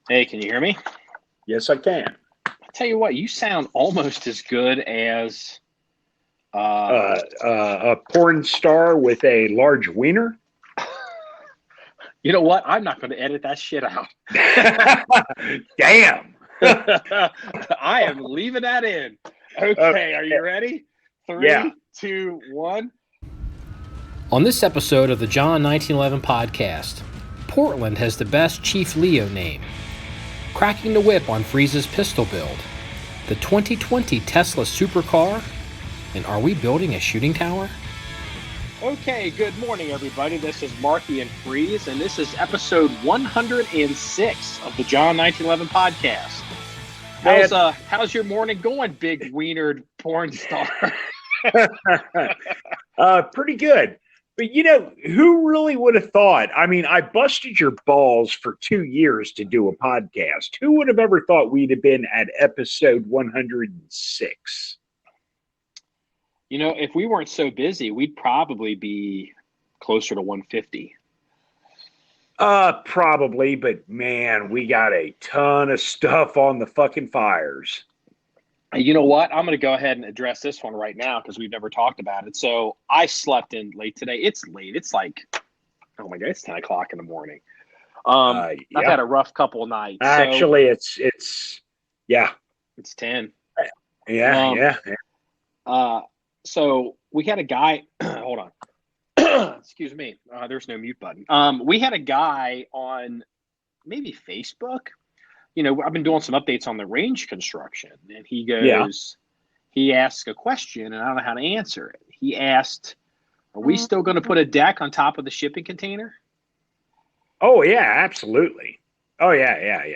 Hey, can you hear me? Yes, I can. I tell you what, you sound almost as good as uh A porn star with a large wiener. you know what? I'm not going to edit that shit out. Damn. I am leaving that in. Okay, are you ready? Yeah. 3, 2, 1. On this episode of the John1911 Podcast, Portland has the best Chief Leo name. Cracking the whip on Freeze's pistol build. The 2020 Tesla Supercar. And are we building a shooting tower? Okay, good morning, everybody. This is Marky and Freeze, and this is episode 106 of the John1911 Podcast. How's your morning going, big wienered porn star? Pretty good. But, who really would have thought? I mean, I busted your balls for 2 years to do a podcast. Who would have ever thought we'd have been at episode 106? You know, if we weren't so busy, we'd probably be closer to 150. Probably, but man, we got a ton of stuff on the fucking fires. You know what? I'm going to go ahead and address this one right now because we've never talked about it. So I slept in late today. It's late. It's like, oh my God, it's 10 o'clock in the morning. I've had a rough couple of nights. Actually, it's 10. Yeah. So we had a guy, hold on. Excuse me. There's no mute button. We had a guy on maybe Facebook. You know, I've been doing some updates on the range construction, and he goes, he asked a question, and I don't know how to answer it. He asked, are we still going to put a deck on top of the shipping container? Oh, yeah, absolutely. Oh, yeah.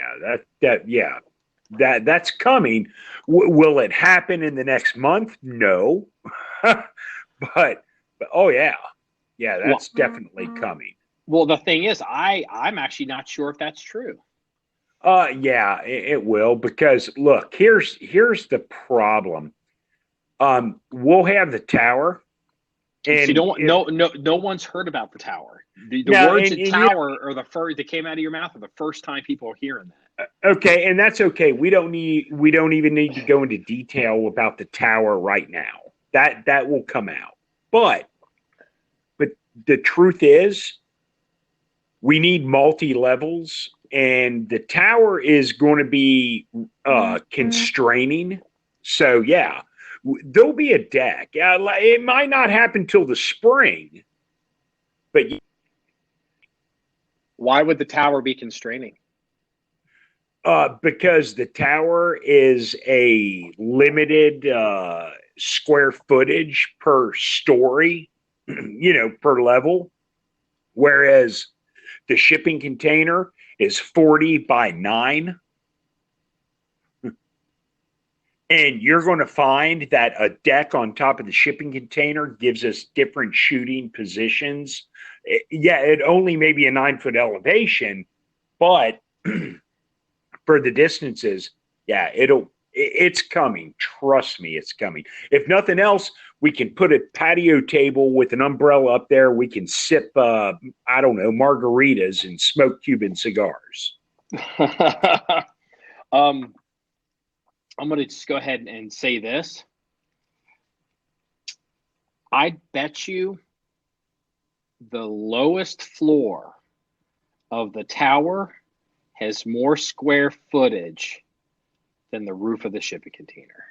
That's coming. Will it happen in the next month? No. but oh, yeah. Yeah, that's definitely coming. Well, the thing is, I'm actually not sure if that's true. Yeah, it will, because look, here's the problem. We'll have the tower, and no one's heard about the tower. The words tower are the first that came out of your mouth are the first time people are hearing that. Okay, and that's okay. We don't even need to go into detail about the tower right now. That will come out. But the truth is, we need multi-levels. And the tower is going to be constraining. So, yeah, there'll be a deck. It might not happen till the spring. But why would the tower be constraining? Because the tower is a limited square footage per story, per level. Whereas the shipping container is 40 by 9. And you're going to find that a deck on top of the shipping container gives us different shooting positions. It only may be a 9-foot elevation, but for the distances, it's coming. Trust me, it's coming. If nothing else, we can put a patio table with an umbrella up there. We can sip, margaritas and smoke Cuban cigars. I'm going to just go ahead and say this. I bet you the lowest floor of the tower has more square footage than the roof of the shipping container.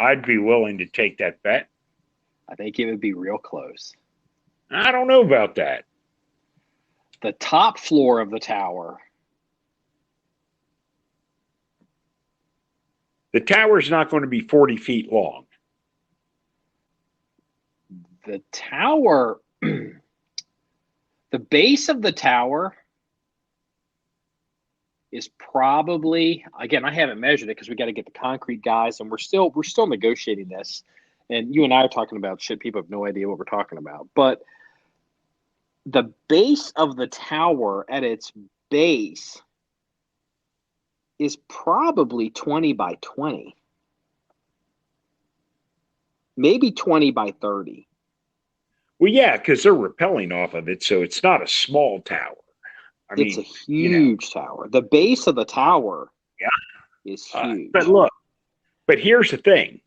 I'd be willing to take that bet. I think it would be real close. I don't know about that. The top floor of the tower. The tower's not going to be 40 feet long. The tower, the base of the tower is probably, again, I haven't measured it because we got to get the concrete guys, and we're still negotiating this. And you and I are talking about shit. People have no idea what we're talking about. But the base of the tower at its base is probably 20 by 20. Maybe 20 by 30. Well, yeah, because they're rappelling off of it, so it's not a small tower. I it's mean, a huge tower. The base of the tower is huge. But here's the thing.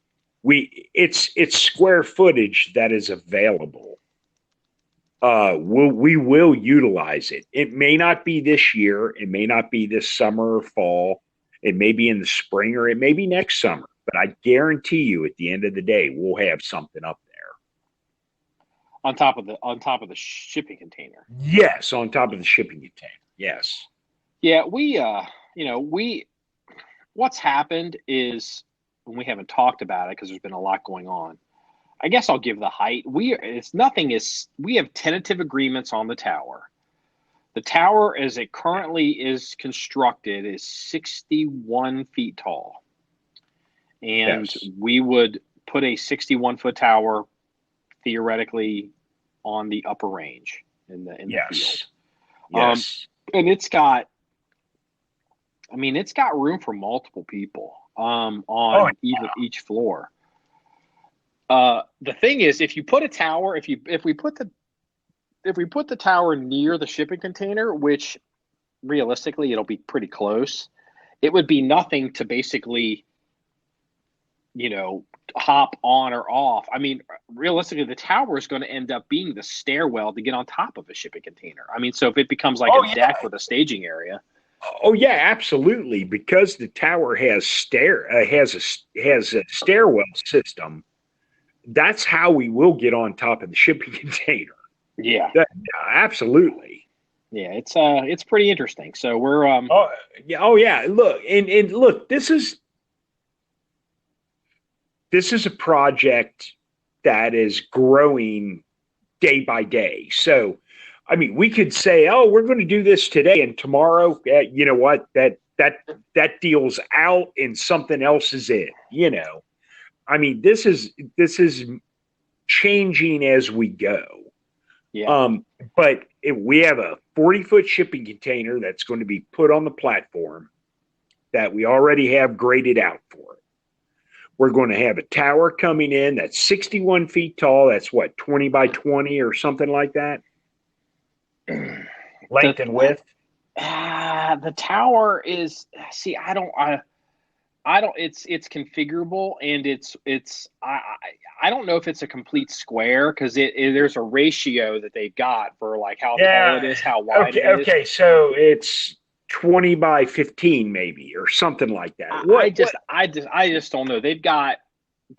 It's square footage that is available. We will utilize it. It may not be this year. It may not be this summer or fall. It may be in the spring, or it may be next summer. But I guarantee you, at the end of the day, we'll have something up there. On top of the shipping container. Yes, on top of the shipping container. Yes. Yeah, what's happened is, when we haven't talked about it because there's been a lot going on. I guess I'll give the height. We have tentative agreements on the tower. The tower, as it currently is constructed, is 61 feet tall. And we would put a 61-foot tower theoretically on the upper range in the field. Yes. And it's got room for multiple people on each floor. The thing is, if you put a tower, if we put the tower near the shipping container, which realistically it'll be pretty close, it would be nothing to basically, hop on or off. I mean, realistically, the tower is going to end up being the stairwell to get on top of a shipping container. I mean, so if it becomes like a deck with a staging area. Oh yeah, absolutely. Because the tower has a stairwell system. That's how we will get on top of the shipping container. Yeah, absolutely. Yeah, it's pretty interesting. So we're Look, this is a project that is growing day by day. So, I mean, we could say, "Oh, we're going to do this today," and tomorrow, you know what? That deal's out and something else is in. I mean, this is changing as we go. Yeah. But we have a 40-foot shipping container that's going to be put on the platform that we already have graded out for it. We're going to have a tower coming in that's 61 feet tall. That's what, 20 by 20 or something like that? Length and width? The tower is, I don't, it's configurable, and I don't know if it's a complete square, because there's a ratio that they've got for like how tall it is, how wide it is. Okay, so it's 20 by 15 maybe, or something like that. I just don't know. They've got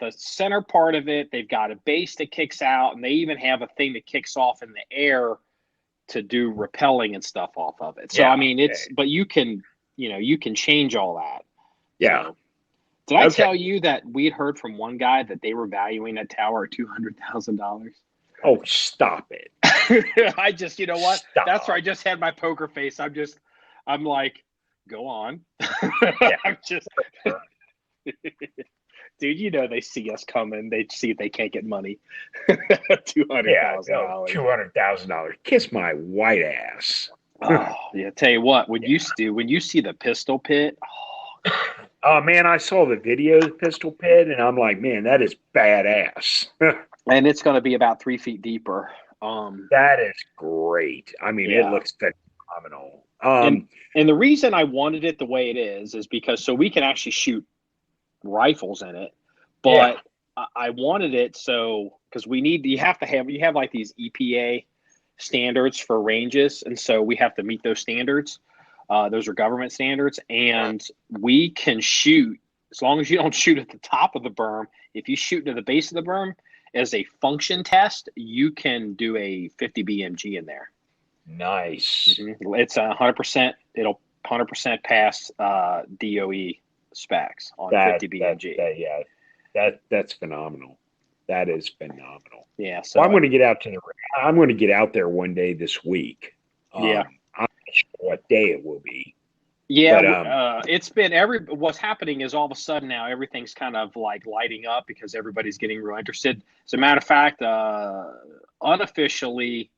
the center part of it. They've got a base that kicks out, and they even have a thing that kicks off in the air to do rappelling and stuff off of it. So, I mean, but you can change all that. Yeah. So, did I tell you that we had heard from one guy that they were valuing that tower at $200,000? Oh, stop it. I just, you know what? Stop. That's where I just had my poker face. I'm like, go on. Yeah. I'm just, dude, they see us coming. They see if they can't get money. $200,000. $200,000. Kiss my white ass. Oh, yeah. Tell you what, when you see the pistol pit. Oh man, I saw the video of the pistol pit, and I'm like, man, that is badass. And it's going to be about 3 feet deeper. That is great. I mean, It looks phenomenal. And the reason I wanted it the way it is because so we can actually shoot rifles in it, but I wanted it so because you have like these EPA standards for ranges, and so we have to meet those standards. Those are government standards, and we can shoot as long as you don't shoot at the top of the berm. If you shoot to the base of the berm as a function test, you can do a 50 BMG in there. Nice. Mm-hmm. It's 100%. It'll 100% pass DOE specs on 50 BMG. That's phenomenal. That is phenomenal. Yeah. So I'm going to get out there one day this week. I'm not sure what day it will be. Yeah, but, it's been what's happening is all of a sudden now everything's kind of like lighting up because everybody's getting real interested. As a matter of fact, unofficially,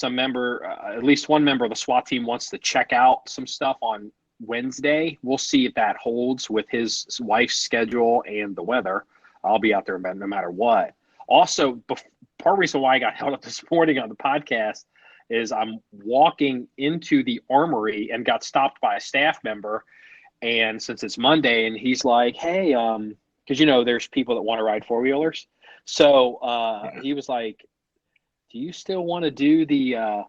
at least one member of the SWAT team wants to check out some stuff on Wednesday. We'll see if that holds with his wife's schedule and the weather. I'll be out there no matter what. Also, part of the reason why I got held up this morning on the podcast is I'm walking into the armory and got stopped by a staff member. And since it's Monday, and he's like, hey, because, there's people that want to ride four-wheelers. So he was like, do you still want to do the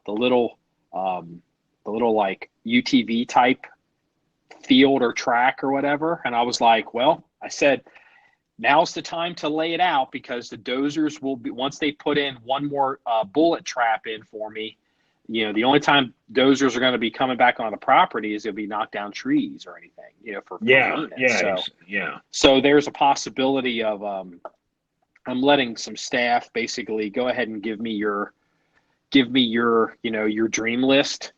little like UTV type field or track or whatever? And I was like, well, I said, now's the time to lay it out, because the dozers will be, once they put in one more bullet trap in for me, the only time dozers are going to be coming back on the property is it'll be knock down trees or anything, for maintenance. So there's a possibility of I'm letting some staff basically go ahead and give me your your dream list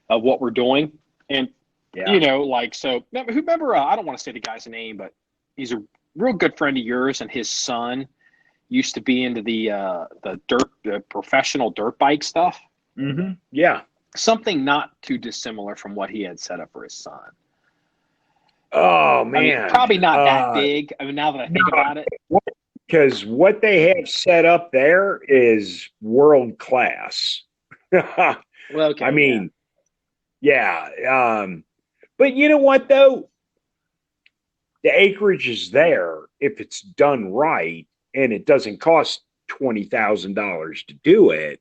of what we're doing. And so remember I don't want to say the guy's name, but he's a real good friend of yours, and his son used to be into the professional dirt bike stuff. Mm-hmm. Yeah. Something not too dissimilar from what he had set up for his son. Oh, man. Probably not that big. Now that I think about it. Because what they have set up there is world class. Well, okay. Yeah. But you know what, though? The acreage is there if it's done right, and it doesn't cost $20,000 to do it.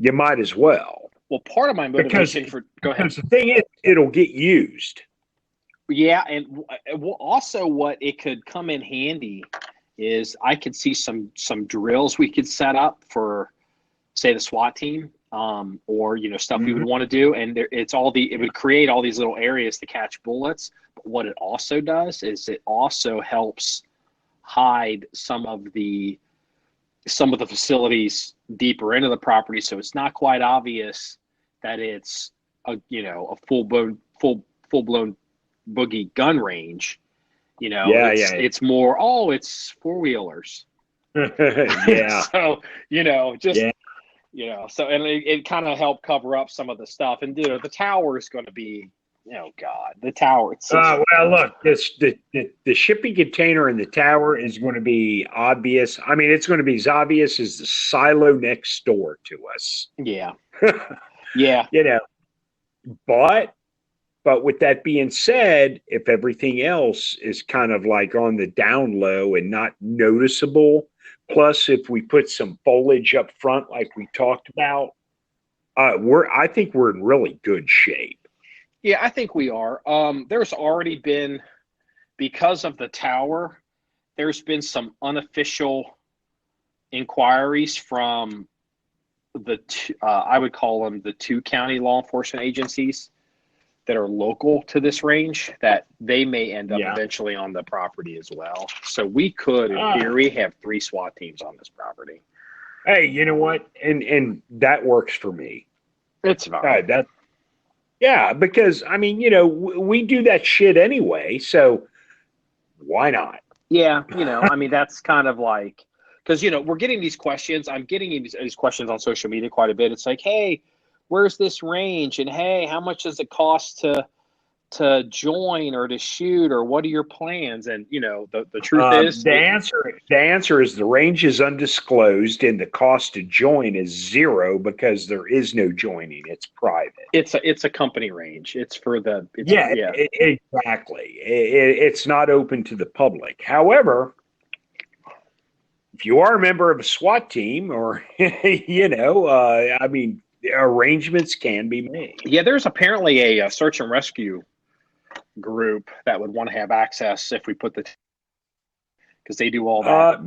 You might as well. Well, part of my motivation go ahead. Because the thing is, it'll get used. Yeah, and also what it could come in handy is I could see some drills we could set up for, say, the SWAT team, or stuff we would want to do, and it would create all these little areas to catch bullets. But what it also does is it also helps hide some of the facilities deeper into the property, so it's not quite obvious that it's a full blown boogie gun range. It's more, it's four-wheelers. Yeah. So so, and it kind of helped cover up some of the stuff. And the tower is going to be, the tower itself. Well, look, the shipping container in the tower is going to be obvious. I mean, it's going to be as obvious as the silo next door to us. Yeah. Yeah. But with that being said, if everything else is kind of like on the down low and not noticeable, plus if we put some foliage up front like we talked about, I think we're in really good shape. Yeah, I think we are. There's already been, because of the tower, there's been some unofficial inquiries from I would call them the two county law enforcement agencies that are local to this range, that they may end up eventually on the property as well. So we could, in theory, have 3 SWAT teams on this property. Hey, you know what? And that works for me. It's fine. Because I mean, we do that shit anyway, so why not? Yeah, I mean, that's kind of like, because we're getting these questions. I'm getting these questions on social media quite a bit. It's like, hey, where's this range? And hey, how much does it cost to join or to shoot, or what are your plans? And the truth is, the answer is the range is undisclosed, and the cost to join is 0 because there is no joining. It's private. It's a company range. It's for exactly. It's not open to the public. However, if you are a member of a SWAT team, or I mean, arrangements can be made. Yeah, there's apparently a search and rescue group that would want to have access if we put because they do all that.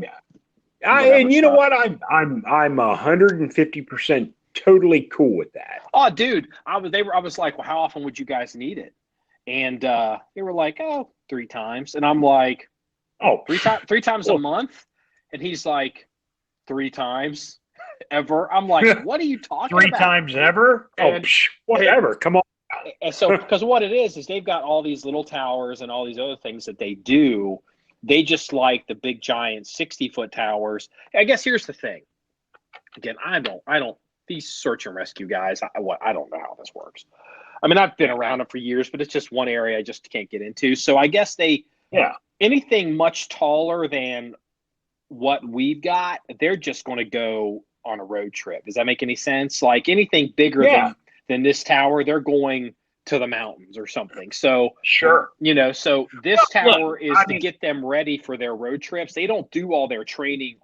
And you know what? I'm 150% totally cool with that. Oh, dude, I was like, well, how often would you guys need it? And they were like, 3 times, and I'm like, three times a month, and he's like, 3 times ever. I'm like, what are you talking 3 about? times ever? Whatever. Come on. And so, because what it is they've got all these little towers and all these other things that they do. They just like the big giant 60-foot towers. I guess here's the thing. Again, I don't. These search and rescue guys. I don't know how this works. I mean, I've been around it for years, but it's just one area I just can't get into. So I guess anything much taller than what we've got, they're just going to go on a road trip. Does that make any sense? Like anything bigger than this tower, they're going to the mountains or something. So sure, so this tower is to get them ready for their road trips. They don't do all their training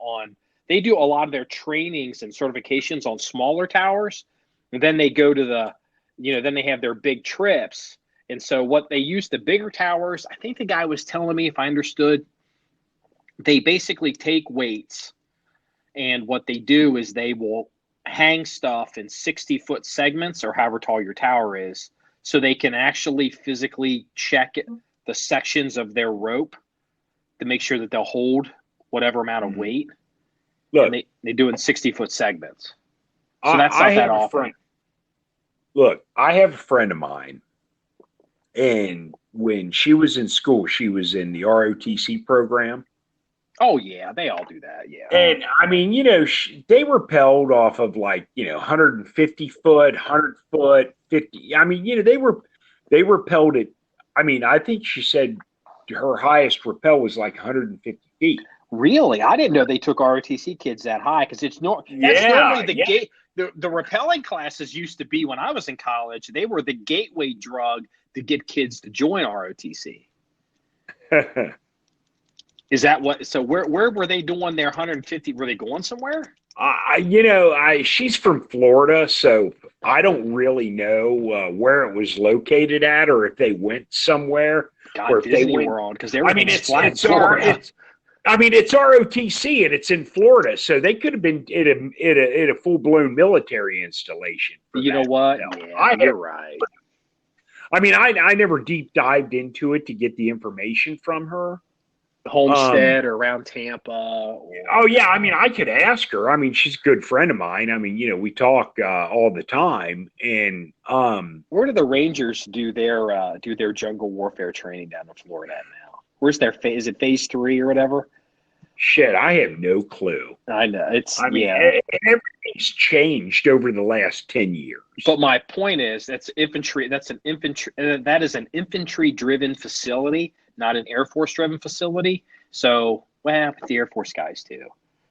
they do a lot of their trainings and certifications on smaller towers. And then they go to then they have their big trips. And so what they use the bigger towers, I think the guy was telling me, if I understood, they basically take weights, and what they do is they will hang stuff in 60-foot segments or however tall your tower is, so they can actually physically check the sections of their rope to make sure that they'll hold whatever amount of weight. Look, and they do it in 60-foot segments. So that's not that often. Look, I have a friend of mine, and when she was in school, she was in the ROTC program. Oh, yeah, they all do that, yeah. And, I mean, they rappelled off of, 150 foot, 100 foot, 50. I mean, they rappelled it. I mean, I think she said her highest rappel was 150 feet. Really? I didn't know they took ROTC kids that high, because that's normally the gate. The rappelling classes used to be, when I was in college, they were the gateway drug to get kids to join ROTC. Is that what? So where were they doing their 150? Were they going somewhere? She's from Florida, so I don't really know where it was located at, or if they went somewhere. God, or if Disney World, because they were. It's ROTC, and it's in Florida, so they could have been at a full-blown military installation. You know what? Yeah, you're right. I mean, I never deep dived into it to get the information from her. Homestead or around Tampa. Oh yeah, I mean, I could ask her. I mean, she's a good friend of mine. I mean, we talk all the time. And where do the Rangers do their jungle warfare training down in Florida now? Where's their phase? Is it phase 3 or whatever? Shit, I have no clue. I know everything's changed over the last 10 years. But my point is, that's infantry. That is an infantry-driven facility, not an Air Force-driven facility. So, the Air Force guys too.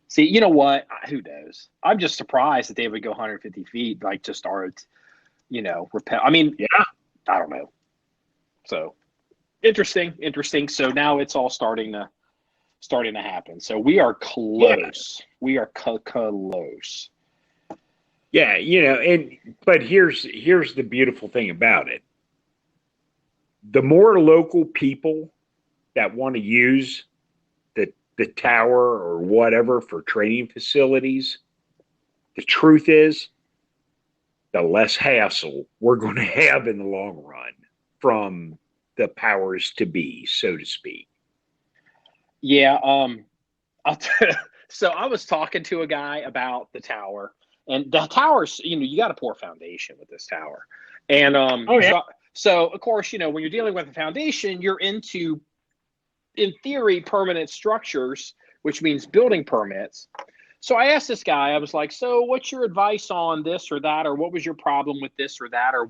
See, you know what? Who knows? I'm just surprised that they would go 150 feet, just repel. I mean, I don't know. So, interesting. So now it's all starting to happen. So we are close. Yeah. We are close. Yeah, but here's the beautiful thing about it. The more local people that want to use the tower or whatever for training facilities, the truth is, the less hassle we're going to have in the long run from the powers to be, so to speak. Yeah. So I was talking to a guy about the tower, and the tower's, you got to pour foundation with this tower. And, so of course, when you're dealing with a foundation, you're into, in theory, permanent structures, which means building permits. So I asked this guy, I was like, so what's your advice on this or that, or what was your problem with this or that, or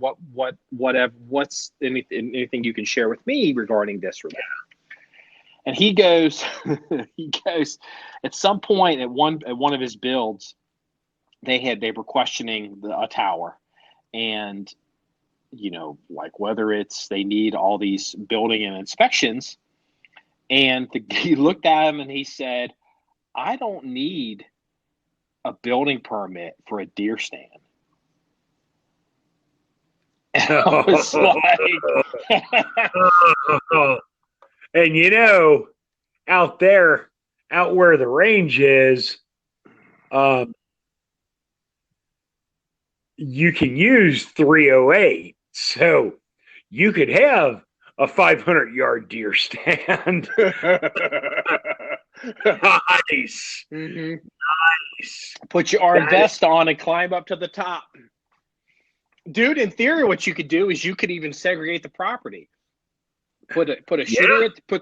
what's anything you can share with me regarding this or that? And he goes, at some point at one of his builds, they were questioning a tower, and whether they need all these building and inspections. And he looked at him and he said, I don't need a building permit for a deer stand. And I was like, and out where the range is, you can use 308. So you could have a 500-yard deer stand. Nice. Mm-hmm. Nice. Put your arm vest on and climb up to the top. Dude, in theory, what you could do is you could even segregate the property. Put the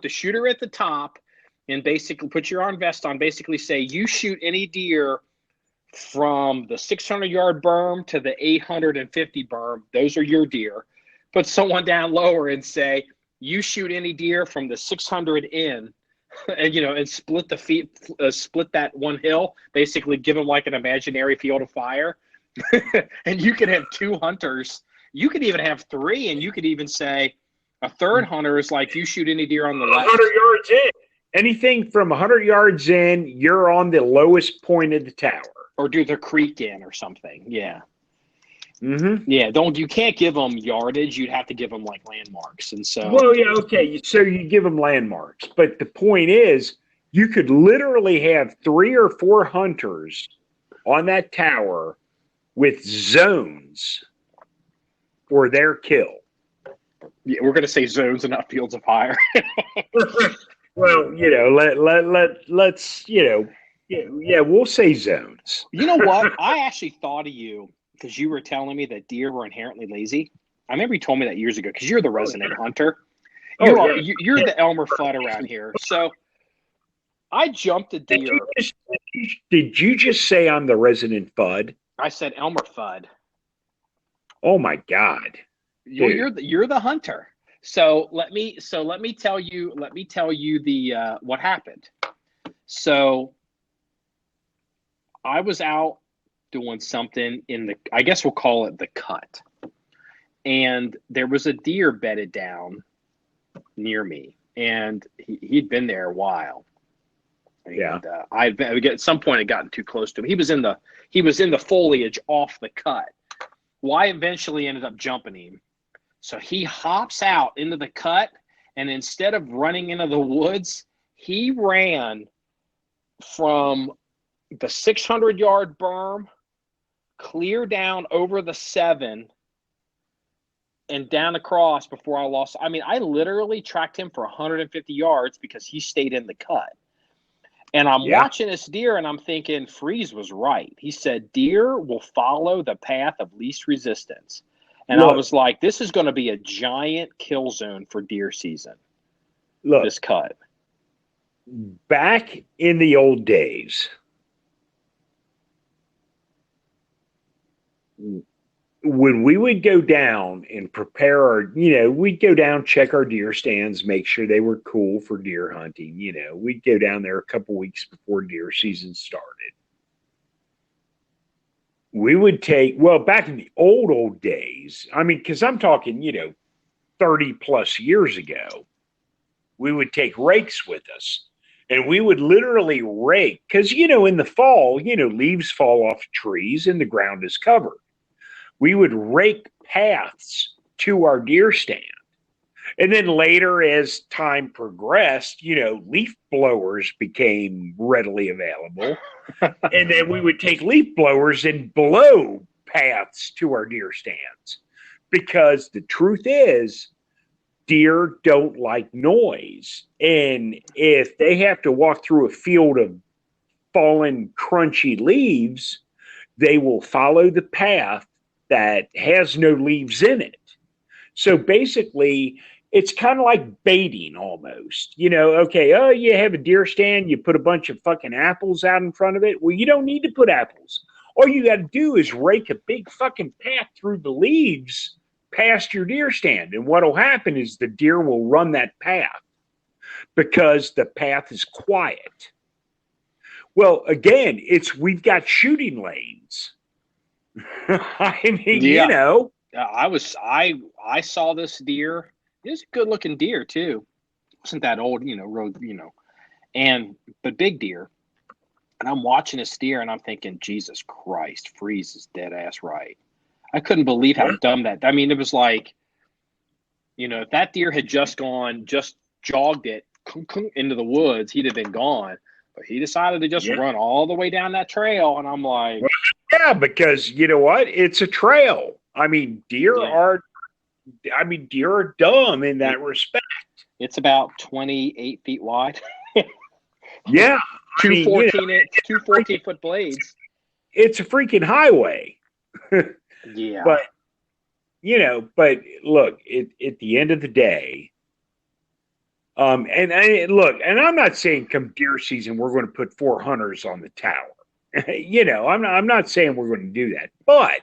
shooter at the top, and basically put your arm vest on. Basically, say you shoot any deer from the 600-yard berm to the 850 berm. Those are your deer. Put someone down lower and say you shoot any deer from the 600 in and and split the split that one hill, basically give them like an imaginary field of fire. And you could have 2 hunters. You could even have 3, and you could even say a third hunter is like, you shoot any deer on the left. 100 yards in. Anything from 100 yards in, you're on the lowest point of the tower. Or do the creek in or something. Yeah. Mm-hmm. Yeah, you can't give them yardage. You'd have to give them like landmarks. And so, well, yeah, okay. So you give them landmarks, but the point is, you could literally have 3 or 4 hunters on that tower with zones for their kill. Yeah, we're going to say zones and not fields of fire. Well, let's we'll say zones. You know what? I actually thought of you because you were telling me that deer were inherently lazy. I remember you told me that years ago because you're the resident hunter. You're the Elmer Fudd around here. So I jumped a deer. Did you just say I'm the resident Fudd? I said Elmer Fudd. Oh my God! Well, you're the hunter. So let me tell you the what happened. So I was out doing something in I guess we'll call it the cut. And there was a deer bedded down near me, and he'd been there a while. And, at some point I'd gotten too close to him. He was in the foliage off the cut. Well, I eventually ended up jumping him. So he hops out into the cut, and instead of running into the woods, he ran from the 600-yard berm, clear down over the 7, and down across before I lost. I mean, I literally tracked him for 150 yards because he stayed in the cut. And I'm watching this deer, and I'm thinking, Freeze was right. He said, deer will follow the path of least resistance. And I was like, this is going to be a giant kill zone for deer season. Look, this cut. Back in the old days, when we would go down and prepare we'd go down, check our deer stands, make sure they were cool for deer hunting. We'd go down there a couple weeks before deer season started. We would take, back in the old days, I mean, because I'm talking, 30 plus years ago, we would take rakes with us, and we would literally rake, because, in the fall, leaves fall off trees and the ground is covered. We would rake paths to our deer stand. And then later, as time progressed, leaf blowers became readily available. And then we would take leaf blowers and blow paths to our deer stands. Because the truth is, deer don't like noise. And if they have to walk through a field of fallen, crunchy leaves, they will follow the path that has no leaves in it. So basically, it's kind of like baiting almost. You have a deer stand, you put a bunch of fucking apples out in front of it. Well, you don't need to put apples. All you got to do is rake a big fucking path through the leaves past your deer stand. And what will happen is the deer will run that path because the path is quiet. Well, again, we've got shooting lanes. I mean, I saw this deer. It was a good looking deer too. It wasn't that old, but big deer. And I'm watching this deer and I'm thinking, Jesus Christ, Freeze is dead ass right. I couldn't believe how dumb that. I mean, it was like, if that deer had just jogged it into the woods, he'd have been gone. But he decided to just run all the way down that trail, and I'm like, yeah, because you know what? It's a trail. I mean, deer are dumb in that respect. It's about 28 feet wide. Yeah. Two 14-foot blades. It's a freaking highway. Yeah. But look, at the end of the day, and I'm not saying come deer season, we're going to put 4 hunters on the tower. I'm not saying we're going to do that, but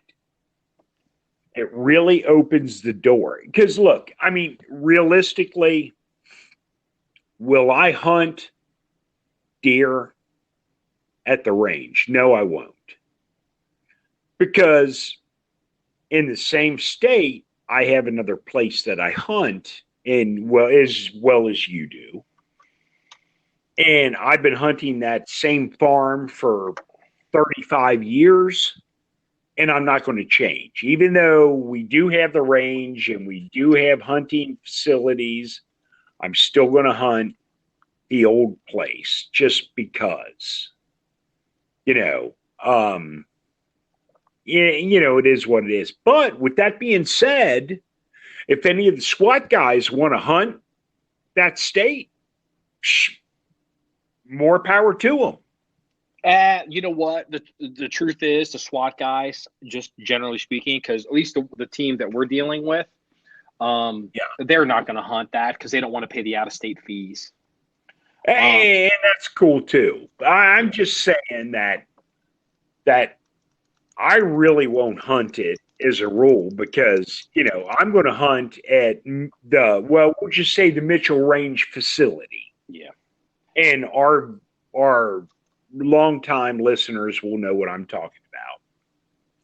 it really opens the door. Because look, I mean, realistically, will I hunt deer at the range. No, I won't. Because in the same state, I have another place that I hunt in, well, as well as you do. And I've been hunting that same farm for 35 years, and I'm not going to change. Even though we do have the range and we do have hunting facilities, I'm still going to hunt the old place just because, you know, it is what it is. But with that being said, if any of the SWAT guys want to hunt that state, more power to them. You know what? The truth is, the SWAT guys, just generally speaking, because at least the team that we're dealing with, they're not going to hunt that because they don't want to pay the out-of-state fees. Hey, and that's cool too. I'm just saying that I really won't hunt it as a rule because, you know, I'm going to hunt at we'll just say the Mitchell Range facility. Yeah. And our longtime listeners will know what I'm talking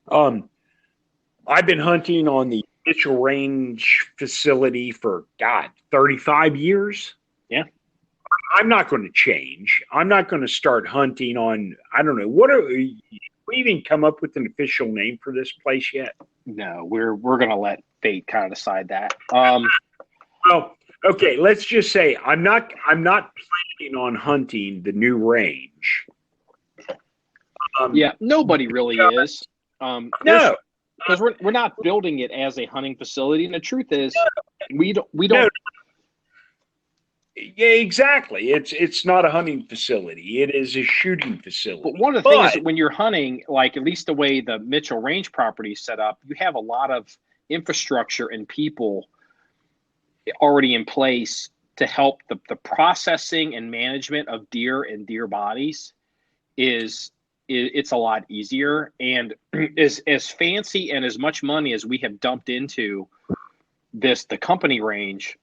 about. I've been hunting on the Mitchell Range facility for 35 years. Yeah. I'm not going to change. I'm not going to start hunting on, I don't know, we even come up with an official name for this place yet? No, we're going to let fate kind of decide that. Well, okay, let's just say I'm not planning on hunting the new range. Nobody really is. No, because we're not building it as a hunting facility, and the truth is, we don't. No. Yeah, exactly. It's not a hunting facility. It is a shooting facility. But one of the things is when you're hunting, like at least the way the Mitchell Range property is set up, you have a lot of infrastructure and people already in place to help the processing and management of deer and deer bodies it's a lot easier. And as fancy and as much money as we have dumped into the company range,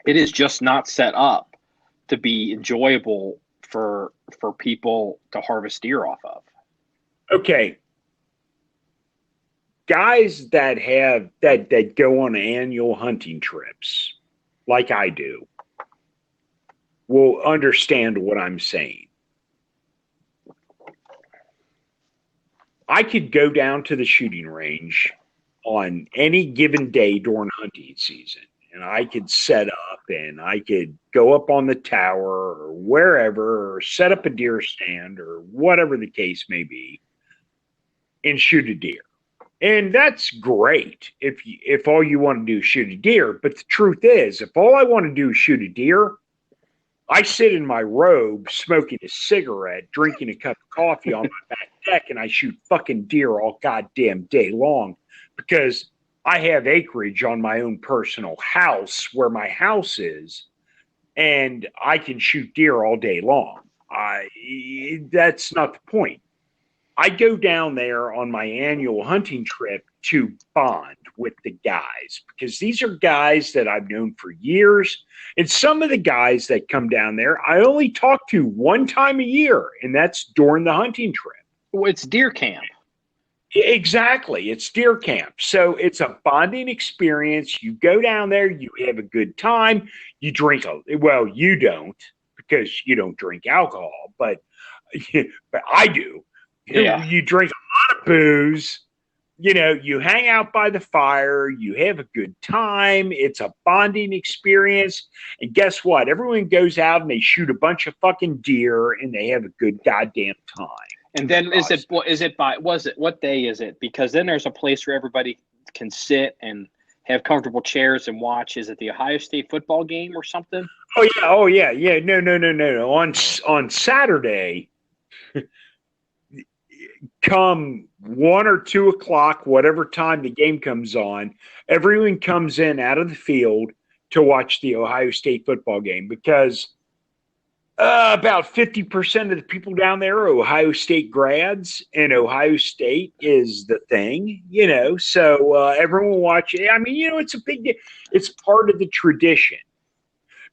it is just not set up to be enjoyable for people to harvest deer off of. Okay. Guys that go on annual hunting trips, like I do, will understand what I'm saying. I could go down to the shooting range on any given day during hunting season, and I could set up and I could go up on the tower or wherever or set up a deer stand or whatever the case may be and shoot a deer. And that's great if all you want to do is shoot a deer. But the truth is, if all I want to do is shoot a deer, I sit in my robe smoking a cigarette, drinking a cup of coffee on my back deck, and I shoot fucking deer all goddamn day long because I have acreage on my own personal house where my house is, and I can shoot deer all day long. That's not the point. I go down there on my annual hunting trip to bond with the guys because these are guys that I've known for years. And some of the guys that come down there, I only talk to one time a year, and that's during the hunting trip. Well, it's deer camp. Exactly. It's deer camp. So it's a bonding experience. You go down there, you have a good time. You drink you don't because you don't drink alcohol, but I do. Yeah. You drink a lot of booze, you hang out by the fire, you have a good time. It's a bonding experience. And guess what? Everyone goes out and they shoot a bunch of fucking deer and they have a good goddamn time. And then what day is it? Because then there's a place where everybody can sit and have comfortable chairs and watch. Is it the Ohio State football game or something? Oh yeah. No. On Saturday, come 1 or 2 o'clock, whatever time the game comes on, everyone comes in out of the field to watch the Ohio State football game because about 50% of the people down there are Ohio State grads, and Ohio State is the thing, so everyone will watch it. I mean, it's a big deal. It's part of the tradition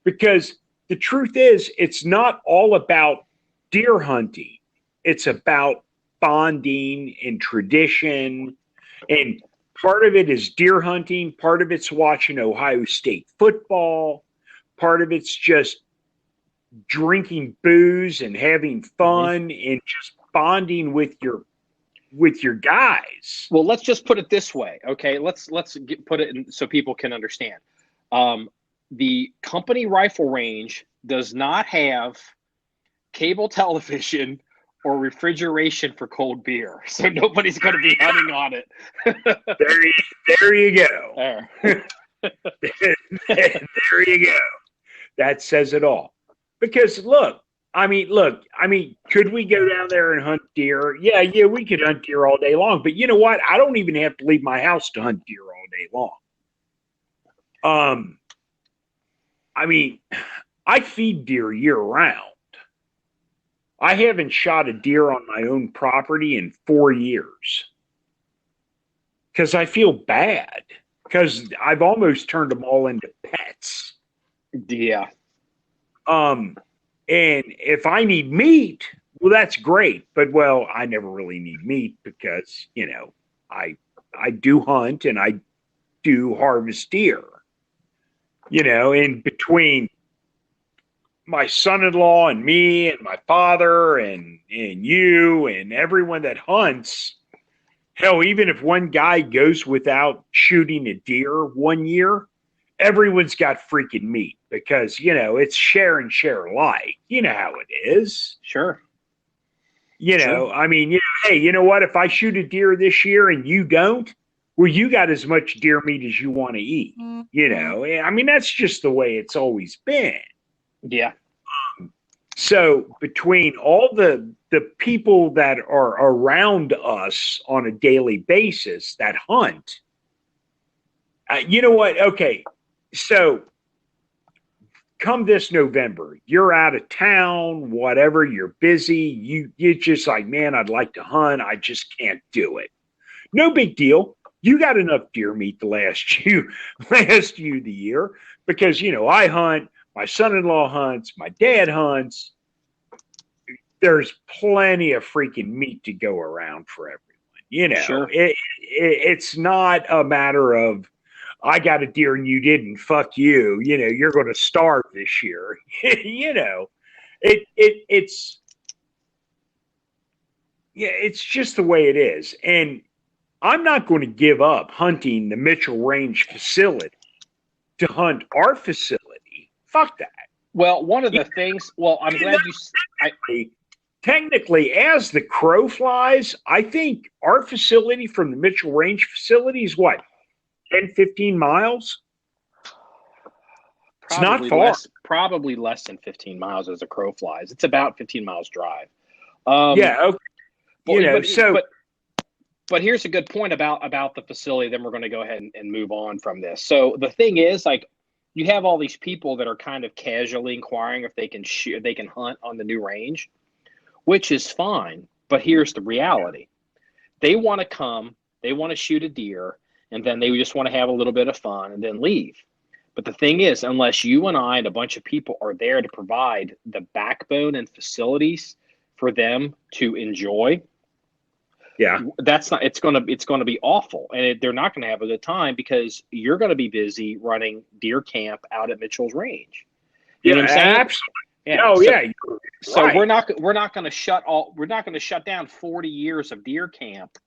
because the truth is it's not all about deer hunting, it's about bonding and tradition. And part of it is deer hunting. Part of it's watching Ohio State football. Part of it's just drinking booze and having fun and just bonding with your guys. Well, let's just put it this way, okay? Let's put it in so people can understand. The company rifle range does not have cable television or refrigeration for cold beer, so nobody's going to be hunting on it. There you go. There you go. That says it all. Because look, could we go down there and hunt deer? Yeah, we could hunt deer all day long. But you know what? I don't even have to leave my house to hunt deer all day long. I feed deer year round. I haven't shot a deer on my own property in 4 years because I feel bad because I've almost turned them all into pets. Yeah. And if I need meat, well, that's great. But, well, I never really need meat because, I do hunt and I do harvest deer. In between my son-in-law and me and my father and you and everyone that hunts, hell, even if one guy goes without shooting a deer 1 year, everyone's got freaking meat because, it's share and share alike. You know how it is. Sure. Hey, you know what? If I shoot a deer this year and you don't, well, you got as much deer meat as you want to eat. That's just the way it's always been. Yeah. So between all the people that are around us on a daily basis that hunt, you know what? Okay. So come this November, you're out of town, whatever, you're busy. You're just like, man, I'd like to hunt. I just can't do it. No big deal. You got enough deer meat to last you the year because, I hunt, my son-in-law hunts, my dad hunts. There's plenty of freaking meat to go around for everyone. Sure. It's not a matter of, I got a deer and you didn't, fuck you. You're going to starve this year. It's just the way it is. And I'm not going to give up hunting the Mitchell Range facility to hunt our facility. Fuck that. Well, one of the things, I'm glad you... Technically, as the crow flies, I think our facility from the Mitchell Range facility is what? 10, 15 miles? It's not far. Probably less than 15 miles as a crow flies. It's about 15 miles drive. Okay. But here's a good point about the facility. Then we're going to go ahead and move on from this. So the thing is, you have all these people that are kind of casually inquiring if they can hunt on the new range, which is fine. But here's the reality. They want to come, they want to shoot a deer, and then they just want to have a little bit of fun and then leave. But the thing is, unless you and I and a bunch of people are there to provide the backbone and facilities for them to enjoy, it's going to be awful, and they're not going to have a good time because you're going to be busy running deer camp out at Mitchell's Range. You know what I'm saying? Absolutely. Yeah. Oh, so, yeah. So right. we're not going to shut down 40 years of deer camp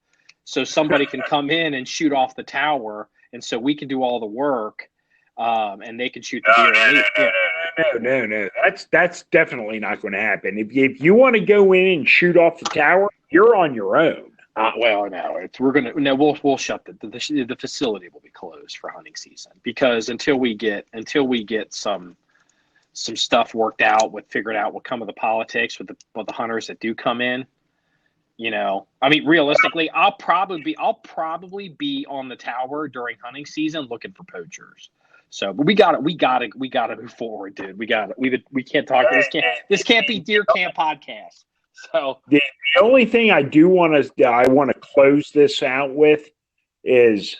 so somebody can come in and shoot off the tower, and so we can do all the work, and they can shoot the deer. No. That's definitely not going to happen. If you want to go in and shoot off the tower, you're on your own. We'll shut the facility will be closed for hunting season because until we get some stuff worked out, figured out what come of the politics with the hunters that do come in. Realistically, I'll probably be on the tower during hunting season looking for poachers. So, but we got to move forward, dude. We can't talk. This can't be Deer Camp Podcast. So the only thing I want to close this out with is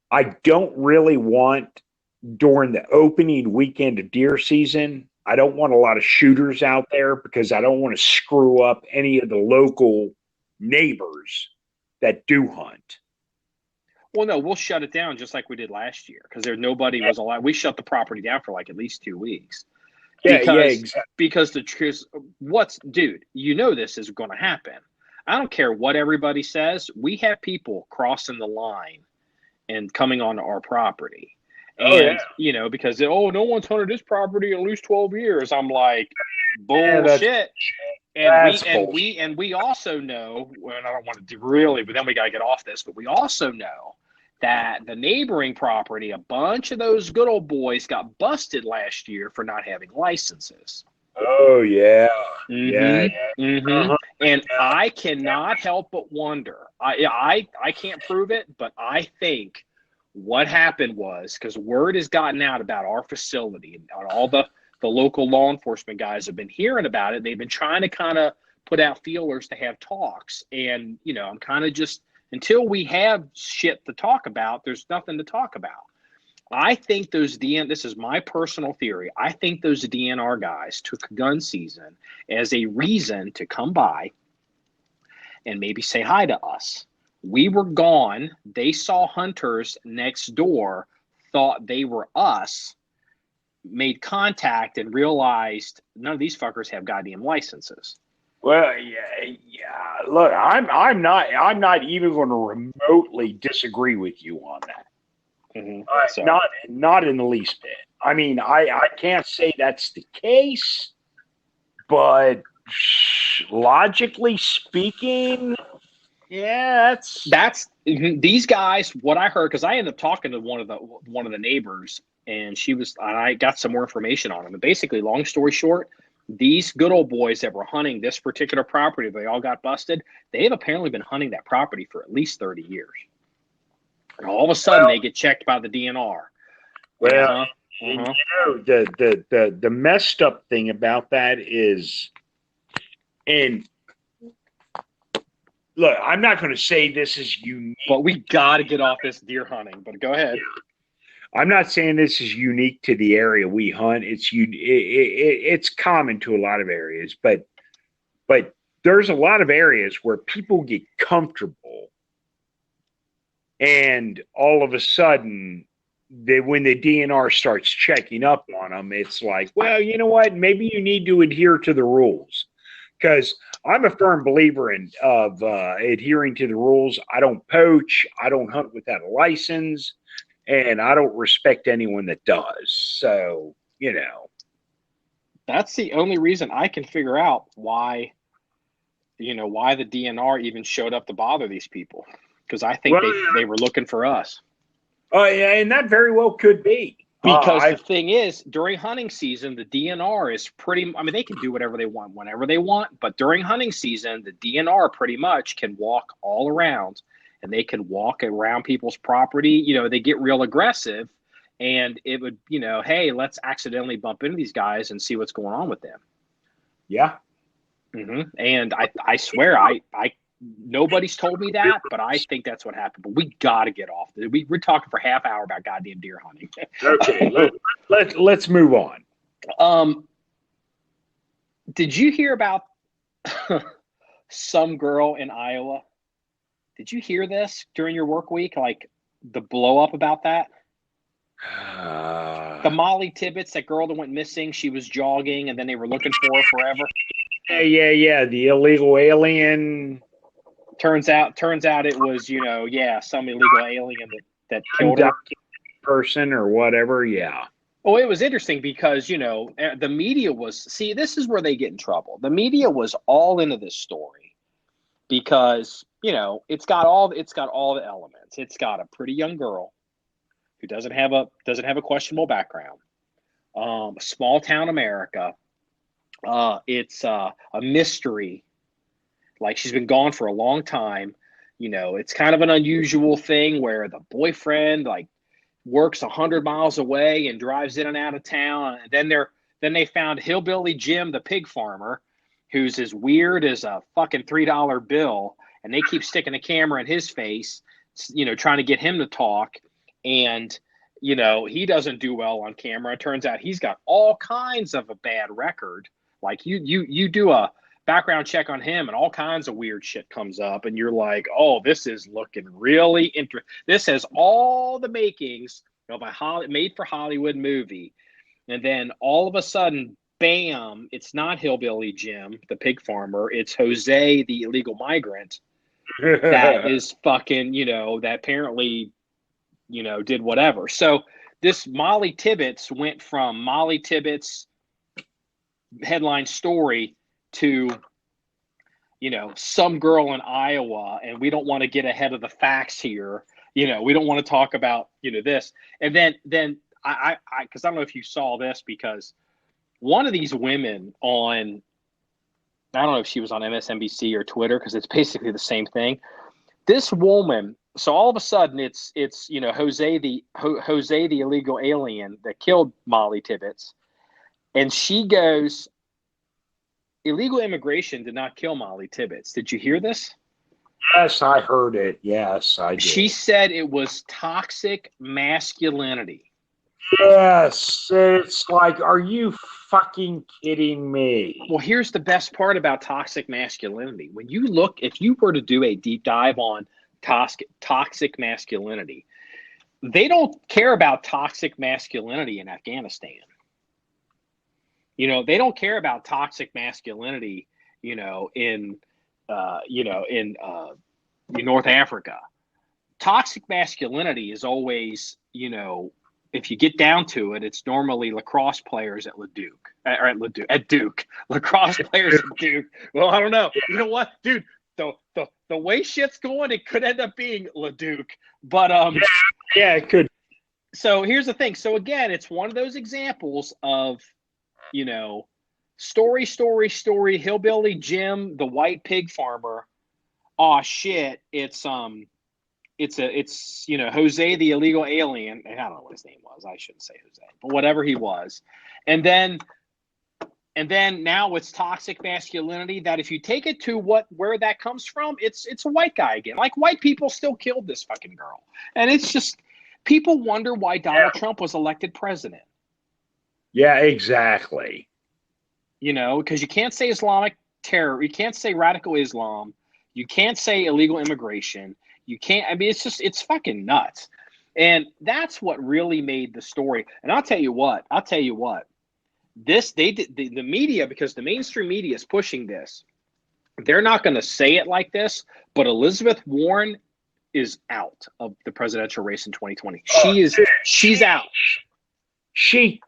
I don't really want during the opening weekend of deer season I don't want a lot of shooters out there because I don't want to screw up any of the local neighbors that do hunt. Well, no, we'll shut it down just like we did last year because nobody was allowed. We shut the property down for like at least 2 weeks. Exactly. Because the truth, dude, you know this is going to happen. I don't care what everybody says. We have people crossing the line and coming onto our property. And, because, no one's hunted this property in at least 12 years. I'm like, bullshit. And we also know, and I don't want to do really, but then we got to get off this, but we also know that the neighboring property, a bunch of those good old boys got busted last year for not having licenses. Oh, yeah. And I cannot help but wonder. I can't prove it, but I think what happened was, because word has gotten out about our facility, and all the local law enforcement guys have been hearing about it. They've been trying to kind of put out feelers to have talks. And, I'm kind of just, until we have shit to talk about, there's nothing to talk about. I think this is my personal theory. I think those DNR guys took gun season as a reason to come by and maybe say hi to us. We were gone. They saw hunters next door, thought they were us, made contact, and realized none of these fuckers have goddamn licenses. Well, yeah. Look, I'm not even going to remotely disagree with you on that. So. Not in the least bit. I mean, I can't say that's the case, but logically speaking, yeah, that's these guys. What I heard, because I ended up talking to one of the neighbors, and I got some more information on them. And basically, long story short, these good old boys that were hunting this particular property, they all got busted. They have apparently been hunting that property for at least 30 years. And all of a sudden, they get checked by the DNR. Well, the messed up thing about that is, and look, I'm not going to say this is unique. But we got to get off this deer hunting. But go ahead. I'm not saying this is unique to the area we hunt. It's common to a lot of areas, but there's a lot of areas where people get comfortable, and all of a sudden, when the DNR starts checking up on them, it's like, well, you know what? Maybe you need to adhere to the rules, because I'm a firm believer of adhering to the rules. I don't poach. I don't hunt without a license. And I don't respect anyone that does. So, That's the only reason I can figure out why the DNR even showed up to bother these people. Because I think they were looking for us. Oh, yeah, and that very well could be. Because the thing is, during hunting season, the DNR is they can do whatever they want whenever they want. But during hunting season, the DNR pretty much can walk all around. And they can walk around people's property. They get real aggressive, and it would, hey, let's accidentally bump into these guys and see what's going on with them. Yeah. And I swear, nobody's told me that, but I think that's what happened. But we got to get off. We're talking for half hour about goddamn deer hunting. Okay, let's move on. Did you hear about some girl in Iowa? Did you hear this during your work week? Like the blow up about that? The Mollie Tibbetts, that girl that went missing, she was jogging and then they were looking for her forever. Yeah. The illegal alien. Turns out it was, some illegal alien that killed her. Person or whatever. Yeah. Oh, it was interesting because, the media this is where they get in trouble. The media was all into this story because, it's got all the elements. It's got a pretty young girl who doesn't have a questionable background. Small town America. It's a mystery. Like, she's been gone for a long time. It's kind of an unusual thing where the boyfriend works 100 miles away and drives in and out of town. And then they found Hillbilly Jim, the pig farmer, who's as weird as a fucking $3 bill. And they keep sticking a camera in his face, trying to get him to talk. And he doesn't do well on camera. It turns out he's got all kinds of a bad record. Like you do a background check on him and all kinds of weird shit comes up and you're like, oh, this is looking really interesting. This has all the makings of a made for Hollywood movie. And then all of a sudden, bam, it's not Hillbilly Jim, the pig farmer. It's Jose, the illegal migrant that is fucking, that apparently, did whatever. So this Mollie Tibbetts went from Mollie Tibbetts headline story to, some girl in Iowa, and we don't want to get ahead of the facts here. We don't want to talk about, this. And then I because I don't know if you saw this, because one of these women on, I don't know if she was on MSNBC or Twitter, because it's basically the same thing. This woman, so all of a sudden it's Jose the illegal alien that killed Mollie Tibbetts, and she goes, illegal immigration did not kill Mollie Tibbetts. Did you hear this? Yes, I heard it. Yes, I did. She said it was toxic masculinity. Yes, it's like, are you fucking kidding me? Well, here's the best part about toxic masculinity. When you look, if you were to do a deep dive on toxic masculinity, they don't care about toxic masculinity in Afghanistan. They don't care about toxic masculinity, in North Africa. Toxic masculinity is always, if you get down to it, it's normally lacrosse players at Duke. Lacrosse players at Duke. Well, I don't know. You know what, dude? The way shit's going, it could end up being Leduc. But yeah, it could. So here's the thing. So again, it's one of those examples of, story, Hillbilly Jim, the white pig farmer. Oh shit! It's Jose, the illegal alien. I don't know what his name was. I shouldn't say Jose, but whatever he was. And then now it's toxic masculinity. That if you take it to where that comes from, it's a white guy again. Like, white people still killed this fucking girl, and it's just people wonder why Donald Trump was elected president. Yeah, exactly. Because you can't say Islamic terror, you can't say radical Islam, you can't say illegal immigration. You can't. I mean, it's fucking nuts. And that's what really made the story. And I'll tell you what, the media, because the mainstream media is pushing this, they're not going to say it like this, but Elizabeth Warren is out of the presidential race in 2020. She's out. She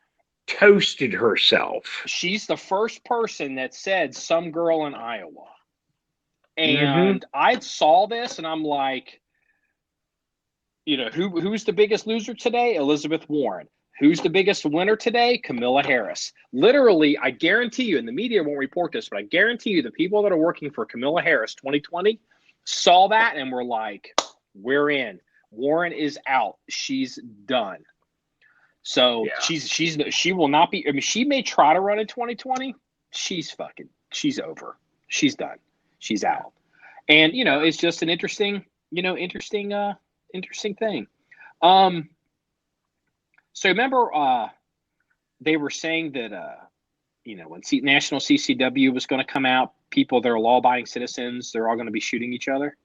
toasted herself. She's the first person that said some girl in Iowa. And I saw this and I'm like, who's the biggest loser today? Elizabeth Warren. Who's the biggest winner today? Kamala Harris. Literally, I guarantee you, and the media won't report this, but I guarantee you the people that are working for Kamala Harris 2020 saw that and were like, we're in. Warren is out. She's done. So she will not be. I mean, she may try to run in 2020. She's over. She's done. She's out. And it's just an interesting thing. So remember, they were saying that when National CCW was going to come out, people that are law-abiding citizens, they're all going to be shooting each other.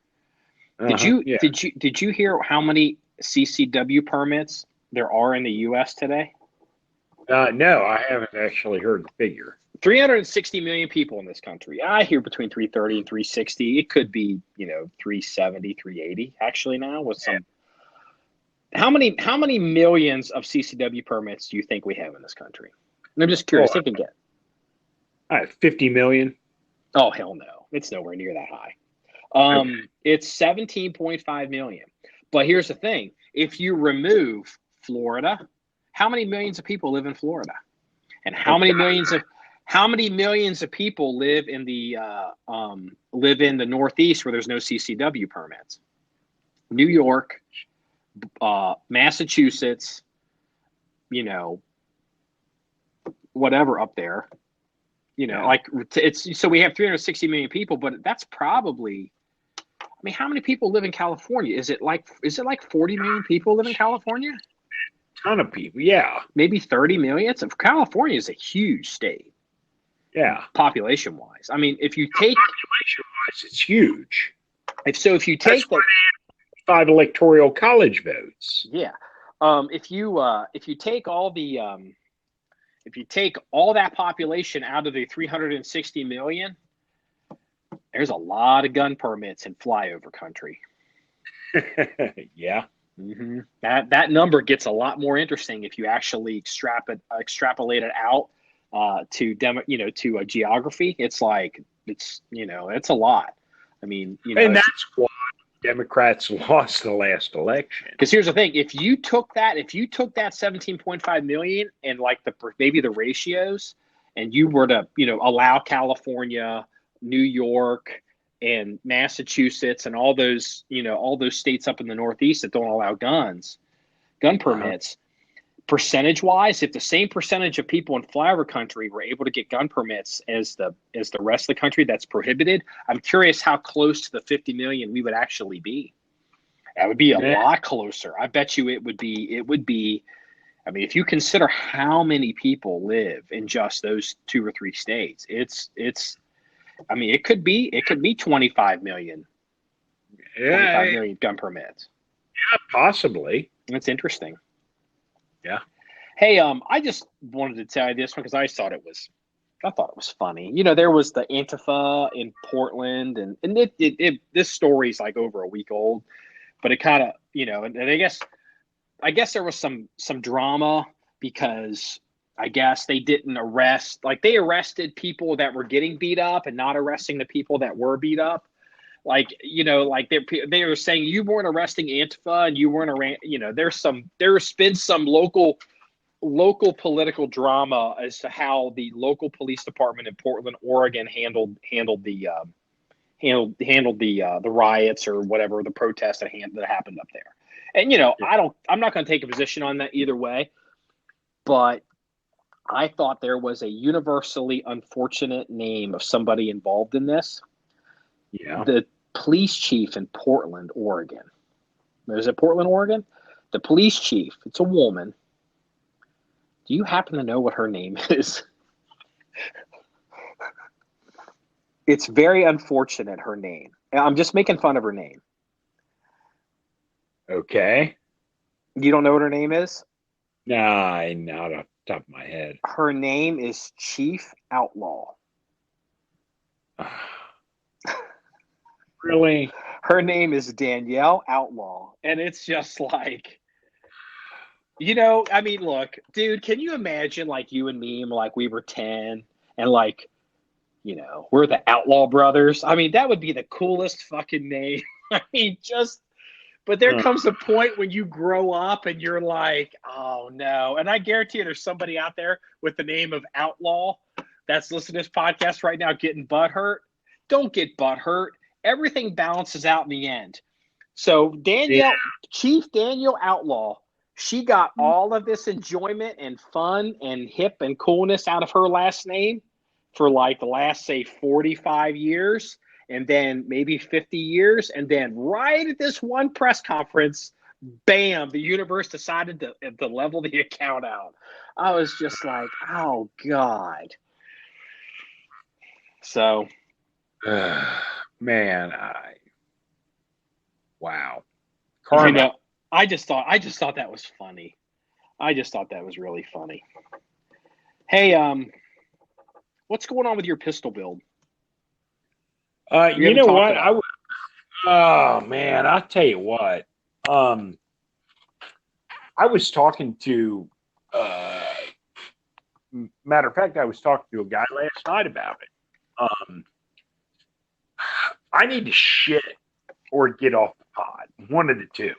Did you hear how many CCW permits there are in the U.S. today? No, I haven't actually heard the figure. 360 million people in this country. I hear between 330 and 360. It could be, 370, 380 actually now with some. How many millions of CCW permits do you think we have in this country? I'm just curious. Take a guess. 50 million. Oh, hell no. It's nowhere near that high. It's 17.5 million. But here's the thing. If you remove Florida, how many millions of people live in Florida? And how many millions of people live in the Northeast where there's no CCW permits? New York, Massachusetts, whatever up there. So we have 360 million people, but that's probably, how many people live in California? Is it like 40 million people live in California? ton of people. Yeah. Maybe 30 million. California is a huge state. Yeah. Population-wise. I mean, if you take... Population-wise, it's huge. If you take the 5 electoral college votes. Yeah. If you take all that population out of the 360 million, there's a lot of gun permits in flyover country. Yeah. Mm-hmm. That number gets a lot more interesting if you actually extrapolate it out to a geography. It's like it's a lot. I mean, and that's why Democrats lost the last election. Because here's the thing: if you took that 17.5 million and like maybe the ratios, and you were to allow California, New York, and Massachusetts, and all those states up in the Northeast that don't allow gun permits, percentage-wise, if the same percentage of people in flyover country were able to get gun permits as the rest of the country that's prohibited, I'm curious how close to the 50 million we would actually be. That would be a lot closer. I bet you it would be. I mean, if you consider how many people live in just those 2 or 3 states, it's. I mean, it could be 25 million. 25 million gun permits. Yeah, possibly. That's interesting. Yeah. Hey, I just wanted to tell you this one because I thought it was funny. There was the Antifa in Portland, and this story's like over a week old, but it kind of, and I guess there was some drama because I guess they didn't arrest, like they arrested people that were getting beat up and not arresting the people that were beat up. Like, they were saying you weren't arresting Antifa and you weren't there's been some local political drama as to how the local police department in Portland, Oregon handled the riots or whatever, the protests that happened up there. And, I'm not going to take a position on that either way, but I thought there was a universally unfortunate name of somebody involved in this. Yeah. The police chief in Portland, Oregon. Is it Portland, Oregon? The police chief, it's a woman. Do you happen to know what her name is? It's very unfortunate, her name. I'm just making fun of her name. Okay. You don't know what her name is? Nah, not off the top of my head. Her name is Chief Outlaw. Really? Her name is Danielle Outlaw. And it's just like, I mean, look, dude, can you imagine like you and me, like we were 10 and like, we're the Outlaw Brothers. I mean, that would be the coolest fucking name. I mean, but there comes a point when you grow up and you're like, oh no. And I guarantee you there's somebody out there with the name of Outlaw that's listening to this podcast right now getting butthurt. Don't get butthurt. Everything balances out in the end. So Chief Danielle Outlaw, she got all of this enjoyment and fun and hip and coolness out of her last name for like the last, say, 45 years. And then maybe 50 years. And then right at this one press conference, bam, the universe decided to level the account out. I was just like, oh, God. So. Man, wow. Karma. I just thought that was funny. I just thought that was really funny. Hey, what's going on with your pistol build? You know what? Oh man, I'll tell you what. I was talking to, matter of fact, I was talking to a guy last night about it. I need to shit or get off the pod. One of the two.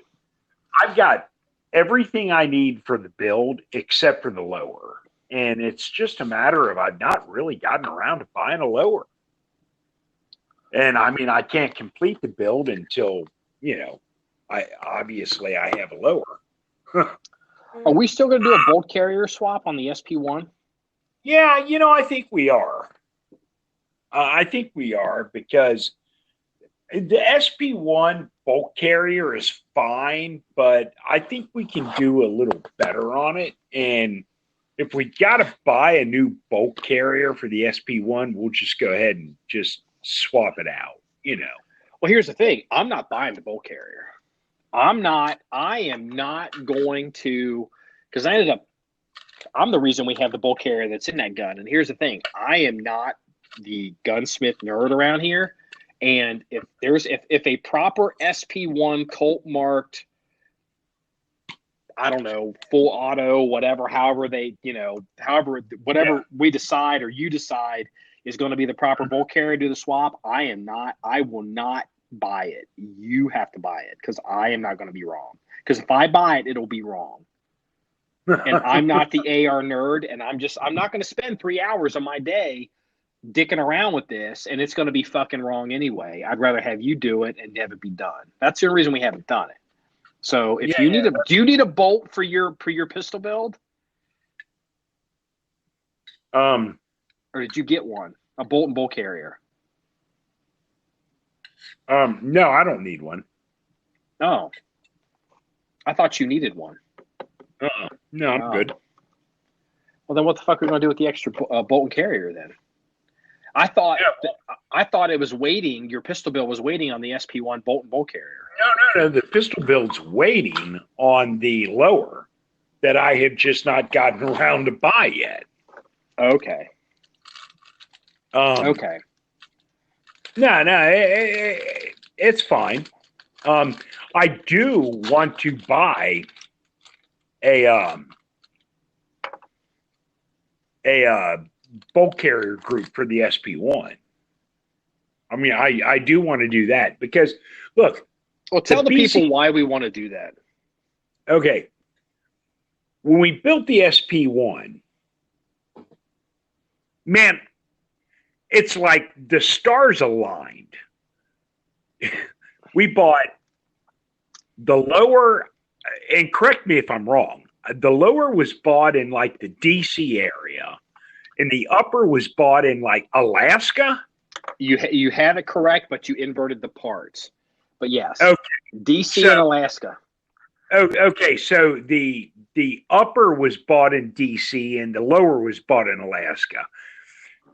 I've got everything I need for the build except for the lower. And it's just a matter of I've not really gotten around to buying a lower. And I mean, I can't complete the build until, I have a lower. Are we still going to do a bolt carrier swap on the SP1? Yeah, I think we are. I think we are because the SP1 bolt carrier is fine, but I think we can do a little better on it. And if we got to buy a new bolt carrier for the SP1, we'll just go ahead and just swap it out, Well, here's the thing. I'm not buying the bolt carrier. I am not going to, because I'm the reason we have the bolt carrier that's in that gun. And here's the thing. I am not the gunsmith nerd around here. And if a proper SP1 Colt marked, I don't know, full auto, whatever, whatever we decide or you decide is going to be the proper bolt carrier to the swap, I will not buy it. You have to buy it because I am not going to be wrong. Because if I buy it, it'll be wrong. And I'm not the AR nerd, and I'm not going to spend 3 hours of my day dicking around with this, and it's going to be fucking wrong anyway. I'd rather have you do it and have it be done. That's the reason we haven't done it. So if do you need a bolt for your pistol build? Or did you get one? A bolt and bolt carrier? No, I don't need one. Oh. I thought you needed one. No, I'm good. Well, then what the fuck are we going to do with the extra bolt and carrier then? I thought it was waiting. Your pistol build was waiting on the SP1 bolt and bolt carrier. No. The pistol build's waiting on the lower that I have just not gotten around to buy yet. Okay. Okay. No, it's fine. I do want to buy a bolt carrier group for the SP1. I mean, I do want to do that because, look. Well, tell the people why we want to do that. Okay. When we built the SP1, man, it's like the stars aligned. We bought the lower, and correct me if I'm wrong, the lower was bought in like the DC area, and the upper was bought in like Alaska. You have it correct, but you inverted the parts. But yes, okay. DC and Alaska. Okay, so the upper was bought in DC and the lower was bought in Alaska.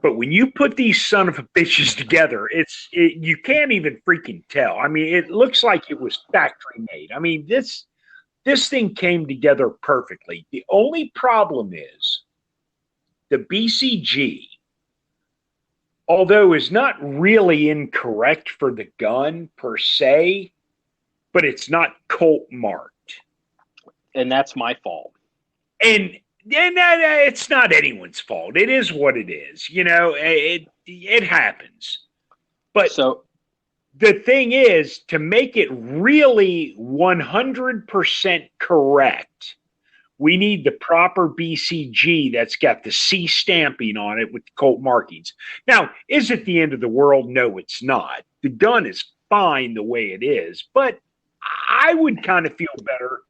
But when you put these son of a bitches together, you can't even freaking tell. I mean, it looks like it was factory made. I mean, this thing came together perfectly. The only problem is the BCG, although is not really incorrect for the gun per se, but it's not Colt marked. And that's my fault. And it's not anyone's fault. It is what it is. It happens. But so the thing is, to make it really 100% correct, we need the proper BCG that's got the C stamping on it with the Colt markings. Now, is it the end of the world? No, it's not. The gun is fine the way it is, but I would kind of feel better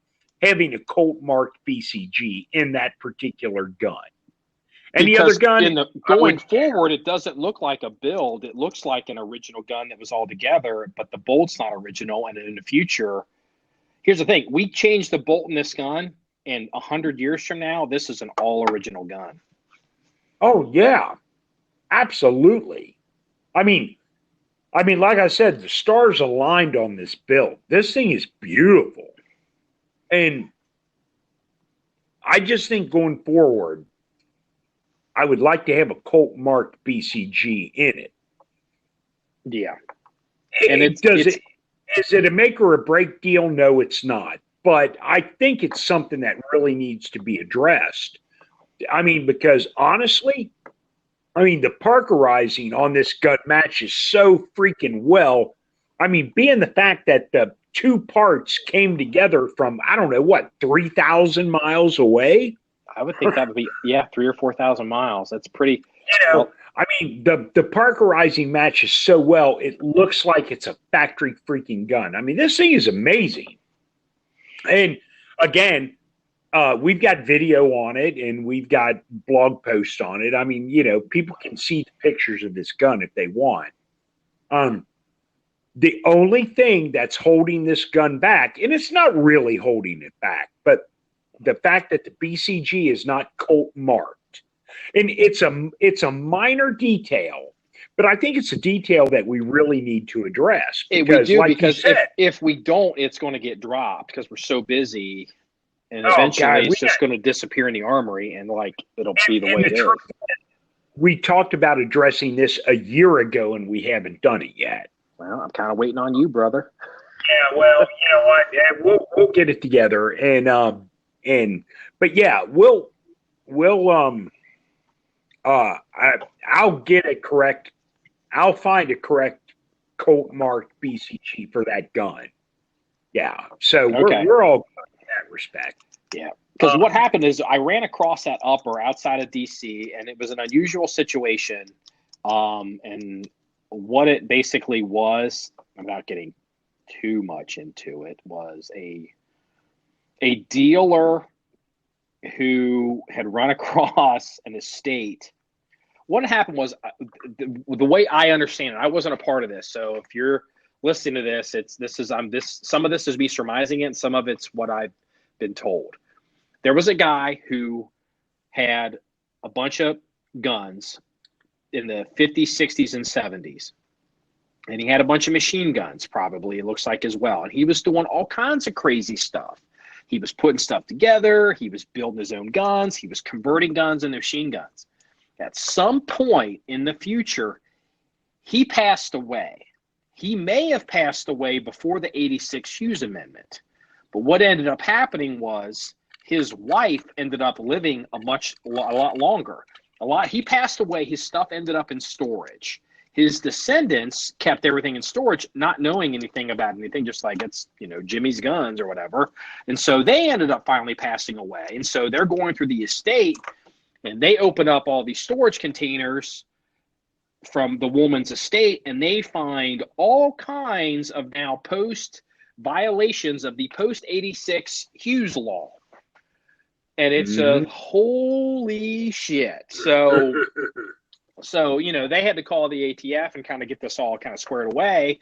having a Colt marked BCG in that particular gun. Any other gun? Going forward, it doesn't look like a build. It looks like an original gun that was all together, but the bolt's not original. And in the future, here's the thing. We changed the bolt in this gun, and 100 years from now, this is an all original gun. Oh, yeah. Absolutely. I mean, like I said, the stars aligned on this build. This thing is beautiful. And I just think going forward, I would like to have a Colt marked BCG in it. Yeah. And is it a make or a break deal? No, it's not. But I think it's something that really needs to be addressed. I mean, because honestly, the parkerizing on this gun matches so freaking well. I mean, being the fact that the two parts came together from, 3,000 miles away? I would think that would be, 3,000 or 4,000 miles. That's pretty. The parkerizing matches so well, it looks like it's a factory freaking gun. I mean, this thing is amazing. And again, we've got video on it and we've got blog posts on it. I mean, people can see the pictures of this gun if they want. The only thing that's holding this gun back, and it's not really holding it back, but the fact that the BCG is not Colt marked, and it's a minor detail, but I think it's a detail that we really need to address. Because, if we don't, it's going to get dropped because we're so busy, and eventually it's just going to disappear in the armory, and it'll be the way it is. We talked about addressing this a year ago, and we haven't done it yet. Well, I'm kind of waiting on you, brother. Yeah, well, you know what? Yeah, we'll get it together, but yeah, I'll get it correct. I'll find a correct Colt marked BCG for that gun. Yeah, so we're all good in that respect. Yeah, because what happened is I ran across that upper outside of DC, and it was an unusual situation. And what it basically was, without getting too much into it, was a dealer who had run across an estate. What happened was, the way I understand it, I wasn't a part of this. So if you're listening to this, some of this is me surmising it, and some of it's what I've been told. There was a guy who had a bunch of guns in the 50s, 60s, and 70s. And he had a bunch of machine guns, probably, it looks like, as well. And he was doing all kinds of crazy stuff. He was putting stuff together. He was building his own guns. He was converting guns into machine guns. At some point in the future, he passed away. He may have passed away before the 86 Hughes Amendment. But what ended up happening was his wife ended up living a lot longer. He passed away. His stuff ended up in storage. His descendants kept everything in storage, not knowing anything about anything, just like it's, Jimmy's guns or whatever. And so they ended up finally passing away. And so they're going through the estate, and they open up all these storage containers from the woman's estate, and they find all kinds of now post violations of the post 86 Hughes law. And it's a holy shit. So, they had to call the ATF and kind of get this all kind of squared away.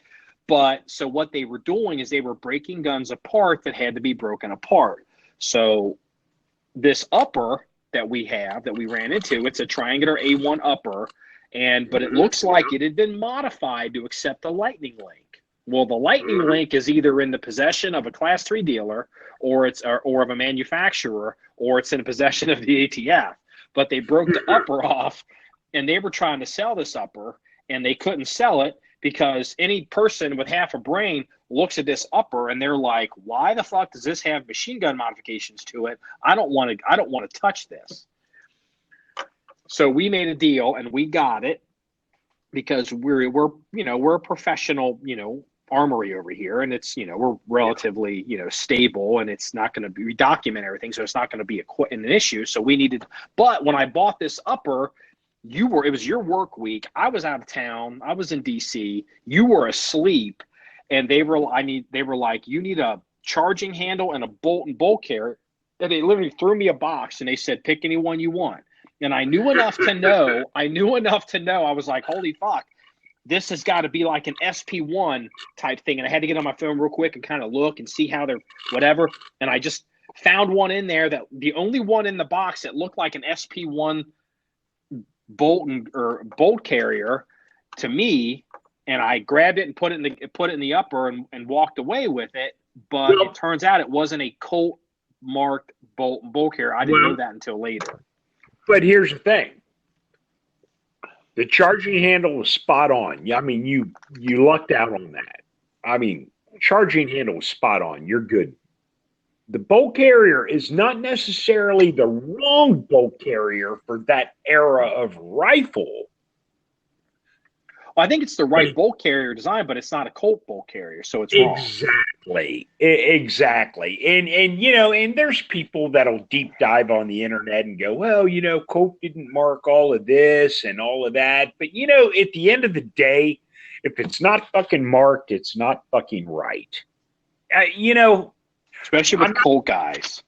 But so what they were doing is they were breaking guns apart that had to be broken apart. So this upper that we ran into, it's a triangular A1 upper, but it looks like it had been modified to accept a lightning link. Well, the lightning link is either in the possession of a class 3 dealer or of a manufacturer, or it's in the possession of the ATF. But they broke the upper off, and they were trying to sell this upper, and they couldn't sell it because any person with half a brain looks at this upper and they're like, why the fuck does this have machine gun modifications to it? I don't want to touch this. So we made a deal and we got it because we're a professional, armory over here, and it's, we're relatively, stable, and it's not going to be, we document everything, so it's not going to be an issue. So we needed, but when I bought this upper, it was your work week. I was out of town. I was in DC. You were asleep, and they were like, you need a charging handle and a bolt and bolt carrier. And they literally threw me a box, and they said, pick any one you want. And I knew enough to know. I was like, holy fuck, this has got to be like an SP1 type thing. And I had to get on my phone real quick and kind of look and see how they're whatever. And I just found one in there, that the only one in the box that looked like an SP1 bolt carrier to me, and I grabbed it and put it in the upper and walked away with it. But it turns out it wasn't a Colt marked bolt carrier. I didn't know that until later. But here's the thing. The charging handle was spot on. I mean, you lucked out on that. I mean, charging handle was spot on. You're good. The bolt carrier is not necessarily the wrong bolt carrier for that era of rifle. Well, I think it's the right bolt carrier design, but it's not a Colt bolt carrier, so it's wrong. Exactly. And there's people that'll deep dive on the internet and go, well, Colt didn't mark all of this and all of that. But, at the end of the day, if it's not fucking marked, it's not fucking right. Especially with Colt guys.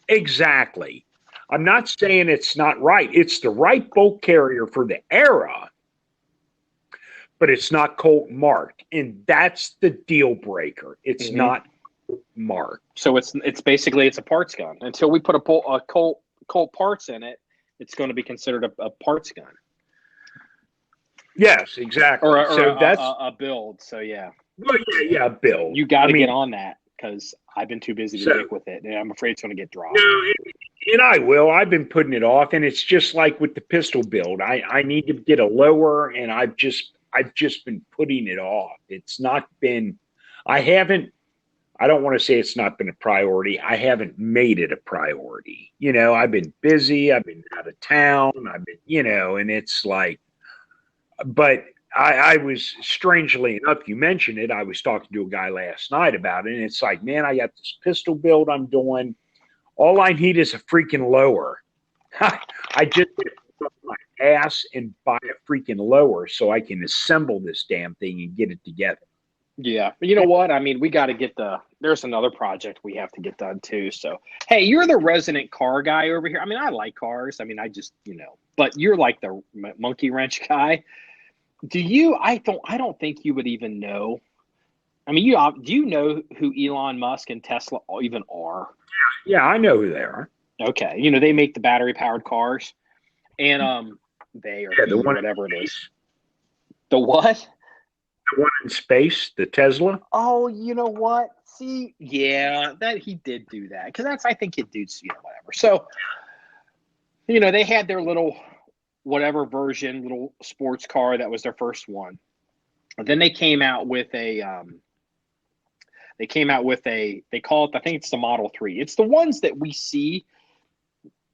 Exactly. I'm not saying it's not right. It's the right bolt carrier for the era. but it's not Colt marked, and that's the deal breaker. It's not marked. So it's basically a parts gun. Until we put a Colt parts in it, it's going to be considered a parts gun. Yes, exactly. Or so that's a build. So yeah. Well, yeah, build. You got to get on that because I've been too busy to stick with it, and I'm afraid it's going to get dropped. No, and I will. I've been putting it off, and it's just like with the pistol build. I need to get a lower, and I've just been putting it off. It's not been. I don't want to say it's not been a priority. I haven't made it a priority. I've been busy. I've been out of town. I've been, and it's like, but I was, strangely enough, you mentioned it. I was talking to a guy last night about it, and it's like, man, I got this pistol build I'm doing. All I need is a freaking lower. I just get off my ass and buy a freaking lower so I can assemble this damn thing and get it together. Yeah. But you know what? I mean, we got to get there's another project we have to get done too. So, hey, you're the resident car guy over here. I mean, I like cars. I mean, I just, but you're like the monkey wrench guy. I don't think you would even know. I mean, do you know who Elon Musk and Tesla even are? Yeah, I know who they are. Okay. They make the battery powered cars, and they are the one whatever it is. The what? The one in space, the Tesla. Oh, you know what? See, yeah, that he did do that because I think it dudes, whatever. So, they had their little whatever version, little sports car that was their first one. And then they came out with they call it, I think it's the Model 3. It's the ones that we see.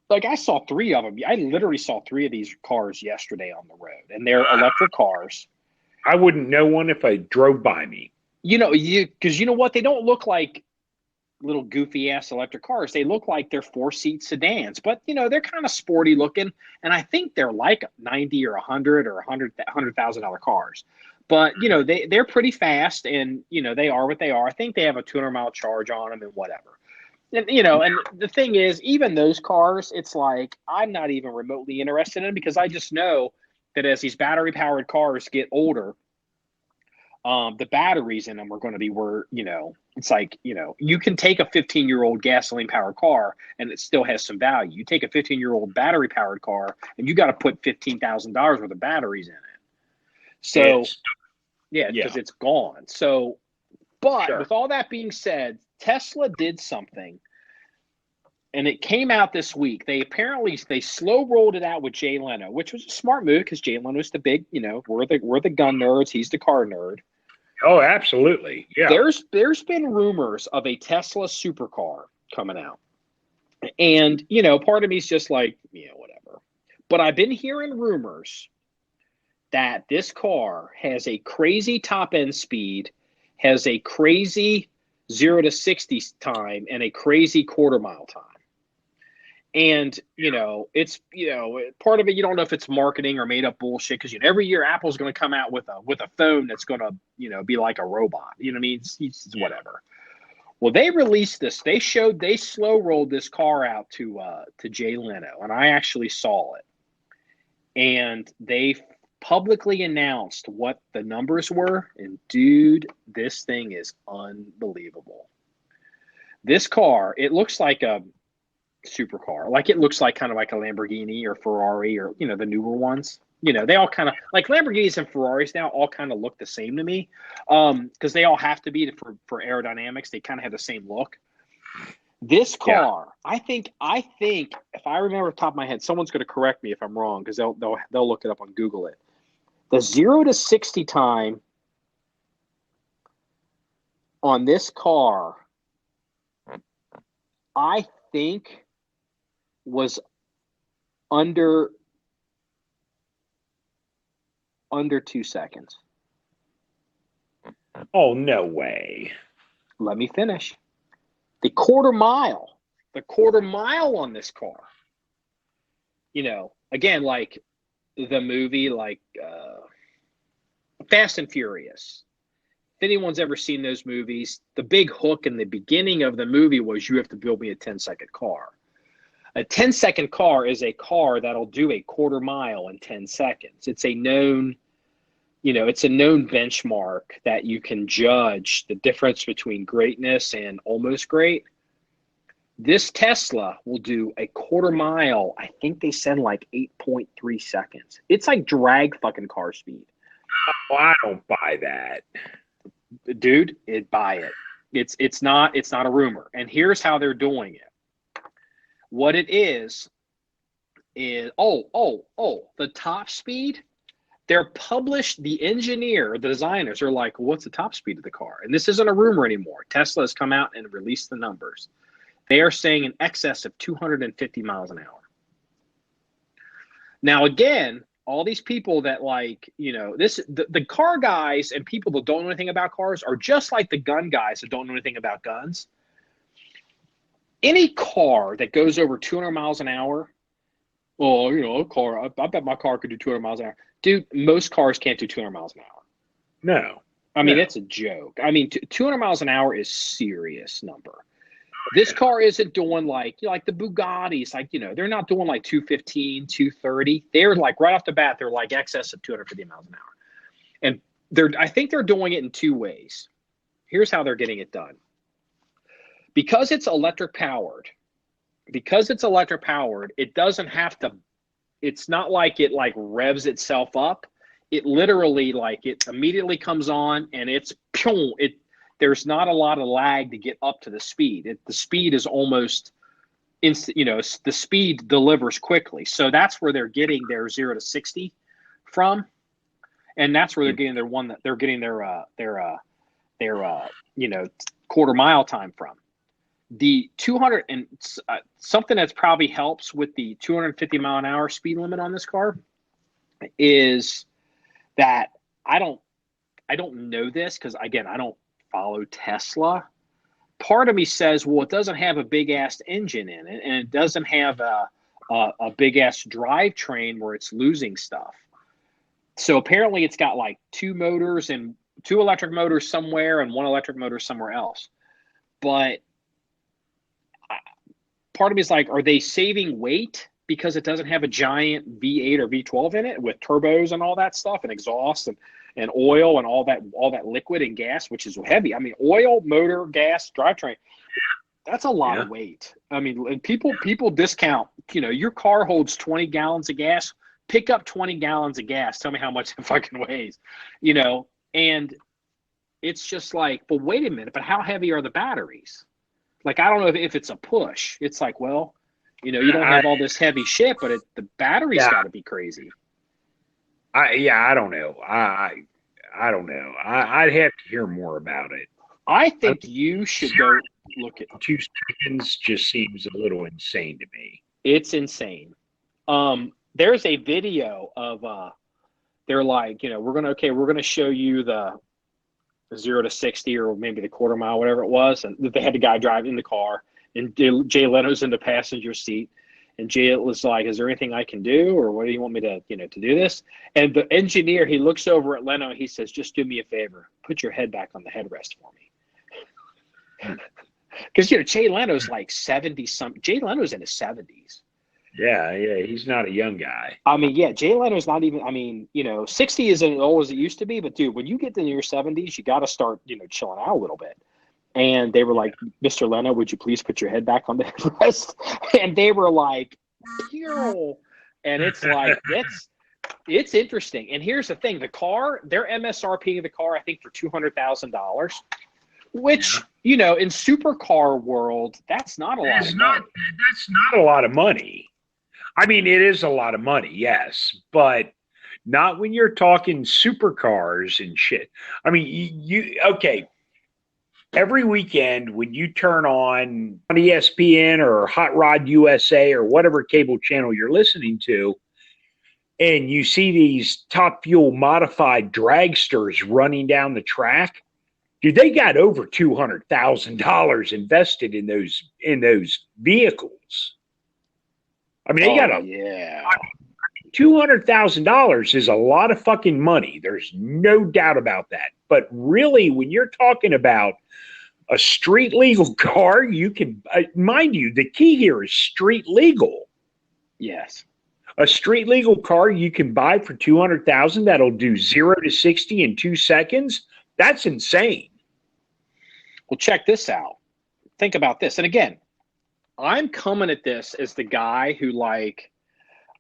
Like I saw 3 of them. I literally saw 3 of these cars yesterday on the road, and they're electric cars. I wouldn't know one if I drove by me. Because you know what? They don't look like little goofy ass electric cars. They look like they're 4-seat sedans, but they're kind of sporty looking, and I think they're like 90 or 100 or $100,000 cars. But they're pretty fast, and they are what they are. I think they have a 200-mile charge on them and whatever. And and the thing is, even those cars, it's like I'm not even remotely interested in them because I just know that as these battery powered cars get older, the batteries in them are going to be it's like, you can take a 15-year-old gasoline powered car and it still has some value. You take a 15-year-old battery powered car and you got to put $15,000 worth of batteries in it. So, because it's gone. So, but with all that being said, Tesla did something, and it came out this week. They slow rolled it out with Jay Leno, which was a smart move because Jay Leno's the big, we're the gun nerds. He's the car nerd. Oh, absolutely. Yeah. There's been rumors of a Tesla Supercar coming out, and part of me is just like, whatever. But I've been hearing rumors that this car has a crazy top end speed, has a crazy 0 to 60 time, and a crazy quarter-mile time. And, it's, part of it, you don't know if it's marketing or made up bullshit because, every year Apple's going to come out with a phone that's going to, be like a robot. You know what I mean? It's whatever. Well, they released this. They slow rolled this car out to Jay Leno, and I actually saw it. And they publicly announced what the numbers were, and dude, this thing is unbelievable. This car, it looks like a supercar. Like it looks like kind of like a Lamborghini or Ferrari or the newer ones. They all kind of like Lamborghinis and Ferraris now all kind of look the same to me, because they all have to be for aerodynamics. They kind of have the same look. This car, I think if I remember off the top of my head, someone's going to correct me if I'm wrong because they'll look it up on Google it. The 0 to 60 time on this car, I think, was under 2 seconds. Oh, no way. Let me finish. The quarter mile on this car. Again, like the movie, like Fast and Furious. If anyone's ever seen those movies, the big hook in the beginning of the movie was you have to build me a 10-second car. A 10-second car is a car that'll do a quarter mile in 10 seconds. It's a known, it's a known benchmark that you can judge the difference between greatness and almost great. This Tesla will do a quarter mile. I think they said like 8.3 seconds. It's like drag fucking car speed. Oh, I don't buy that. Dude, buy it. It's not a rumor. And here's how they're doing it. What it is the top speed. They're published, the engineer, the designers are like, what's the top speed of the car? And this isn't a rumor anymore. Tesla has come out and released the numbers. They are saying in excess of 250 miles an hour. Now, again, all these people that the car guys and people that don't know anything about cars are just like the gun guys that don't know anything about guns. Any car that goes over 200 miles an hour, a car, I bet my car could do 200 miles an hour. Dude, most cars can't do 200 miles an hour. No. I mean, it's a joke. I mean, 200 miles an hour is serious number. This car isn't doing like the Bugattis, they're not doing like 215, 230. They're like right off the bat, they're like excess of 250 miles an hour. And I think they're doing it in two ways. Here's how they're getting it done. Because it's electric powered, it doesn't have to, it's not like it like revs itself up. It literally it immediately comes on and there's not a lot of lag to get up to the speed. The speed is almost instant, the speed delivers quickly. So that's where they're getting their 0 to 60 from. And that's where they're getting their quarter mile time from. The 200 and something that's probably helps with the 250 mile an hour speed limit on this car is that I don't know this because again, I don't follow Tesla. Part of me says, well, it doesn't have a big ass engine in it, and it doesn't have a big ass drivetrain where it's losing stuff. So apparently, it's got like two electric motors somewhere and one electric motor somewhere else. But part of me is like, are they saving weight because it doesn't have a giant V8 or V12 in it with turbos and all that stuff and exhaust and oil and all that liquid and gas, which is heavy. I mean, oil, motor, gas, drivetrain, that's a lot of weight. I mean, people discount, your car holds 20 gallons of gas, pick up 20 gallons of gas. Tell me how much it fucking weighs, and it's just like, but wait a minute, but how heavy are the batteries? Like, I don't know if it's a push. It's like, well, you don't have all this heavy shit, but the battery's got to be crazy. I don't know. I don't know. I'd have to hear more about it. I think you should go look at 2 seconds. Just seems a little insane to me. It's insane. There's a video of they're like, we're gonna show you the 0 to 60 or maybe the quarter mile, whatever it was, and they had the guy driving in the car, and Jay Leno's in the passenger seat. And Jay was like, is there anything I can do? Or what do you want me to, to do this? And the engineer, he looks over at Leno. He says, just do me a favor. Put your head back on the headrest for me. Because, Jay Leno's like 70-something. Jay Leno's in his 70s. Yeah. He's not a young guy. I mean, Jay Leno's not even, 60 isn't as old as it used to be. But, dude, when you get to your 70s, you got to start, chilling out a little bit. And they were like, Mr. Leno, would you please put your head back on the headrest? And they were like, Pew. And it's like, it's interesting. And here's the thing. The car, their MSRP of the car, I think for $200,000, which, in supercar world, that's not a lot of money. That's not a lot of money. I mean, it is a lot of money, yes, but not when you're talking supercars and shit. I mean, okay. Every weekend when you turn on ESPN or Hot Rod USA or whatever cable channel you're listening to, and you see these Top Fuel modified dragsters running down the track, dude, they got over $200,000 invested in those vehicles. I mean, they got $200,000 is a lot of fucking money. There's no doubt about that. But really, when you're talking about a street legal car, you can, mind you, the key here is street legal. Yes. A street legal car you can buy for $200,000 that'll do 0 to 60 in 2 seconds. That's insane. Well, check this out. Think about this. And again, I'm coming at this as the guy who, like,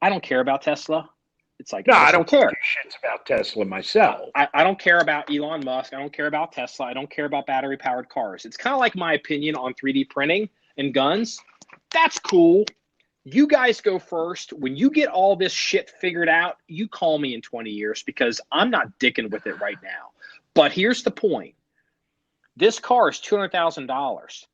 I don't care about Tesla. It's like, no, I don't care. Shits about Tesla myself. I don't care about Elon Musk. I don't care about Tesla. I don't care about battery powered cars. It's kind of like my opinion on 3D printing and guns. That's cool. You guys go first. When you get all this shit figured out, you call me in 20 years because I'm not dicking with it right now. But here's the point. This car is $200,000.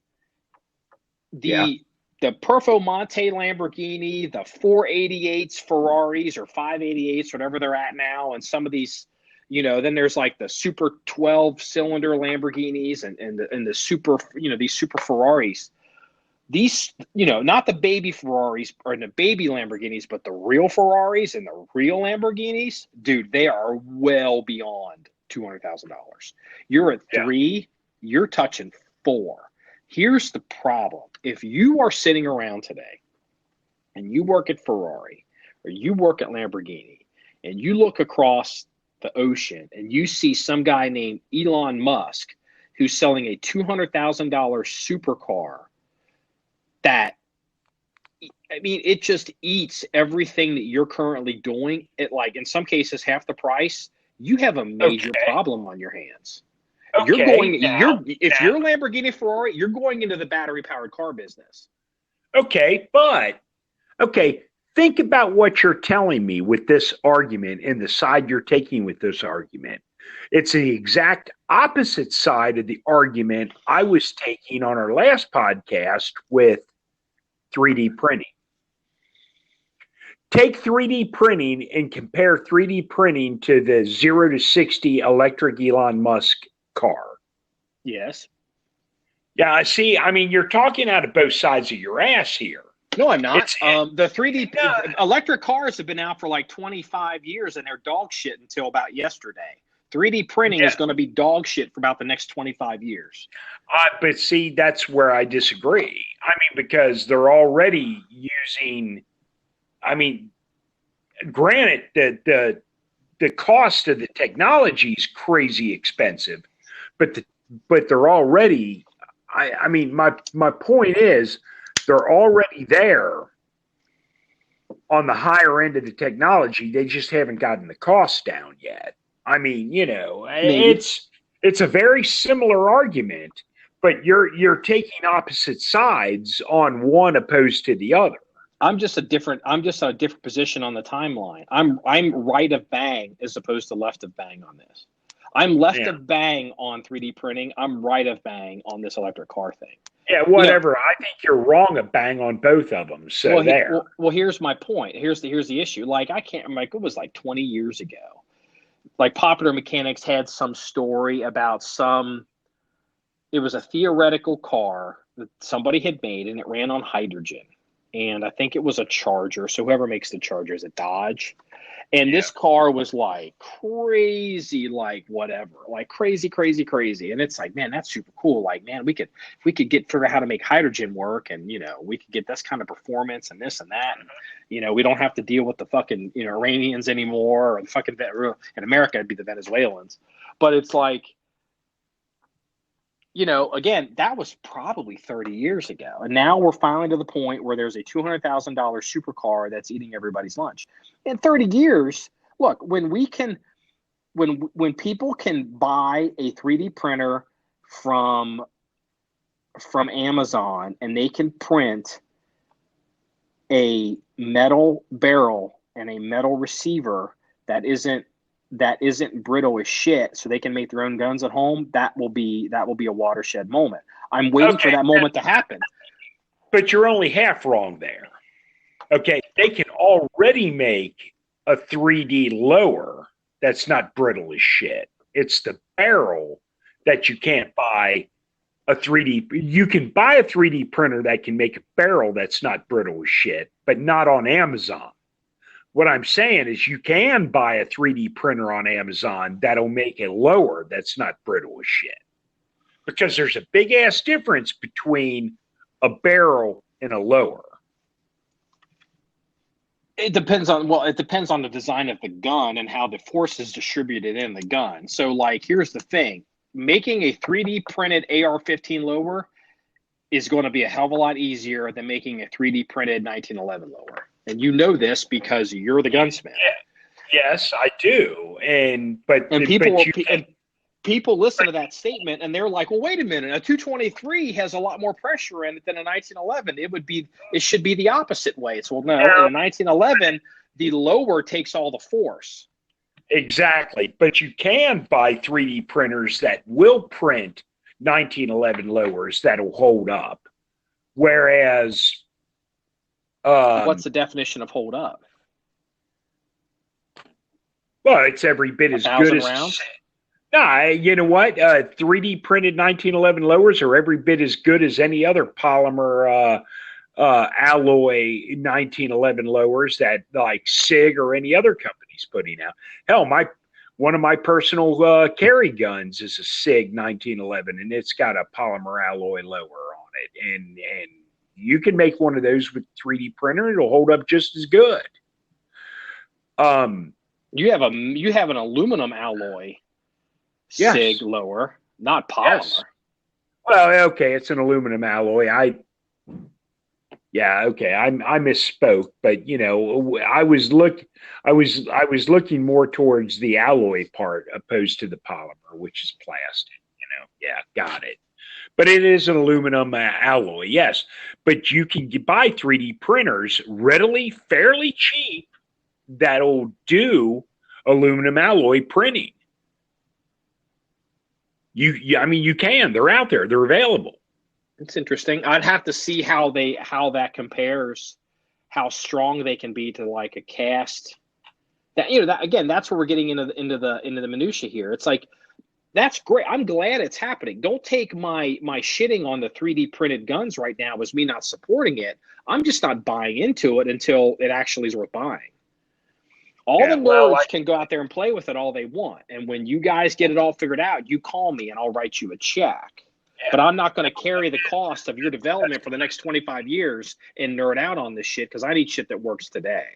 The Performante Lamborghini, the 488s Ferraris or 588s, whatever they're at now, and some of these, then there's like the super 12-cylinder Lamborghinis and the super, these super Ferraris. These, not the baby Ferraris or the baby Lamborghinis, but the real Ferraris and the real Lamborghinis, dude, they are well beyond $200,000. You're at 3, you're touching 4. Here's the problem. If you are sitting around today and you work at Ferrari or you work at Lamborghini and you look across the ocean and you see some guy named Elon Musk who's selling a $200,000 supercar that, it just eats everything that you're currently doing at, like, in some cases, half the price, you have a major problem on your hands. Okay, if you're a Lamborghini Ferrari, you're going into the battery powered car business. Okay, think about what you're telling me with this argument and the side you're taking with this argument. It's the exact opposite side of the argument I was taking on our last podcast with 3D printing. Take 3D printing and compare 3D printing to the 0 to 60 electric Elon Musk car. Yes. Yeah, see, you're talking out of both sides of your ass here. No, I'm not. The 3D electric cars have been out for like 25 years and they're dog shit until about yesterday. 3D printing is going to be dog shit for about the next 25 years. But see, that's where I disagree. Because they're already using, granted that the cost of the technology is crazy expensive, but they're already, my point is they're already there on the higher end of the technology. They just haven't gotten the cost down yet. It's a very similar argument, but you're taking opposite sides on one opposed to the other. I'm just a different position on the timeline. I'm right of bang as opposed to left of bang on this. I'm left of bang on 3D printing. I'm right of bang on this electric car thing. Yeah, whatever. I think you're wrong of bang on both of them. So well, here's my point. Here's the issue. Like, I can't remember. It was like 20 years ago. Like, Popular Mechanics had some story about it was a theoretical car that somebody had made, and it ran on hydrogen. And I think it was a Charger. So whoever makes the Charger is a Dodge. And this car was like crazy, like whatever, like crazy. And it's like, man, that's super cool. Like, man, we could figure out how to make hydrogen work, and we could get this kind of performance and this and that. And, we don't have to deal with the fucking Iranians anymore, or the fucking in America it'd be the Venezuelans. But it's like, again, that was probably 30 years ago. And now we're finally to the point where there's a $200,000 supercar that's eating everybody's lunch. In 30 years, look, when people can buy a 3D printer from Amazon and they can print a metal barrel and a metal receiver that isn't brittle as shit, so they can make their own guns at home, that will be a watershed moment. I'm waiting for that moment to happen. But you're only half wrong there. Okay, they can already make a 3D lower that's not brittle as shit. It's the barrel that you can't buy a 3D. You can buy a 3D printer that can make a barrel that's not brittle as shit, but not on Amazon. What I'm saying is you can buy a 3D printer on Amazon that'll make a lower that's not brittle as shit. Because there's a big ass difference between a barrel and a lower. It depends on the design of the gun and how the force is distributed in the gun. So, like, here's the thing: making a 3D printed AR-15 lower is going to be a hell of a lot easier than making a 3D printed 1911 lower. And you know this because you're the gunsmith. Yes, I do. And people listen to that statement and they're like, well, wait a minute, a 223 has a lot more pressure in it than a 1911. It should be the opposite way. So, well, no, in a 1911, the lower takes all the force. Exactly. But you can buy 3D printers that will print 1911 lowers that'll hold up. Whereas what's the definition of hold up? Well, it's every bit as good as rounds? Nah, you know what? 3D printed 1911 lowers are every bit as good as any other polymer alloy 1911 lowers that like SIG or any other company's putting out. Hell, one of my personal carry guns is a SIG 1911, and it's got a polymer alloy lower on it, and you can make one of those with 3D printer; it'll hold up just as good. You have an aluminum alloy. Yes. SIG lower, not polymer. Yes. Well, okay, it's an aluminum alloy. I misspoke, but you know, I was looking more towards the alloy part opposed to the polymer, which is plastic. You know, yeah, got it. But it is an aluminum alloy, yes. But you can buy 3D printers readily, fairly cheap that'll do aluminum alloy printing. You can. They're out there. They're available. It's interesting. I'd have to see how that compares, how strong they can be to like a cast. That's where we're getting into the minutia here. It's like, that's great. I'm glad it's happening. Don't take my shitting on the 3D printed guns right now as me not supporting it. I'm just not buying into it until it actually is worth buying. All the nerds can go out there and play with it all they want. And when you guys get it all figured out, you call me and I'll write you a check. Yeah. But I'm not going to carry the cost of your development for the next 25 years and nerd out on this shit because I need shit that works today.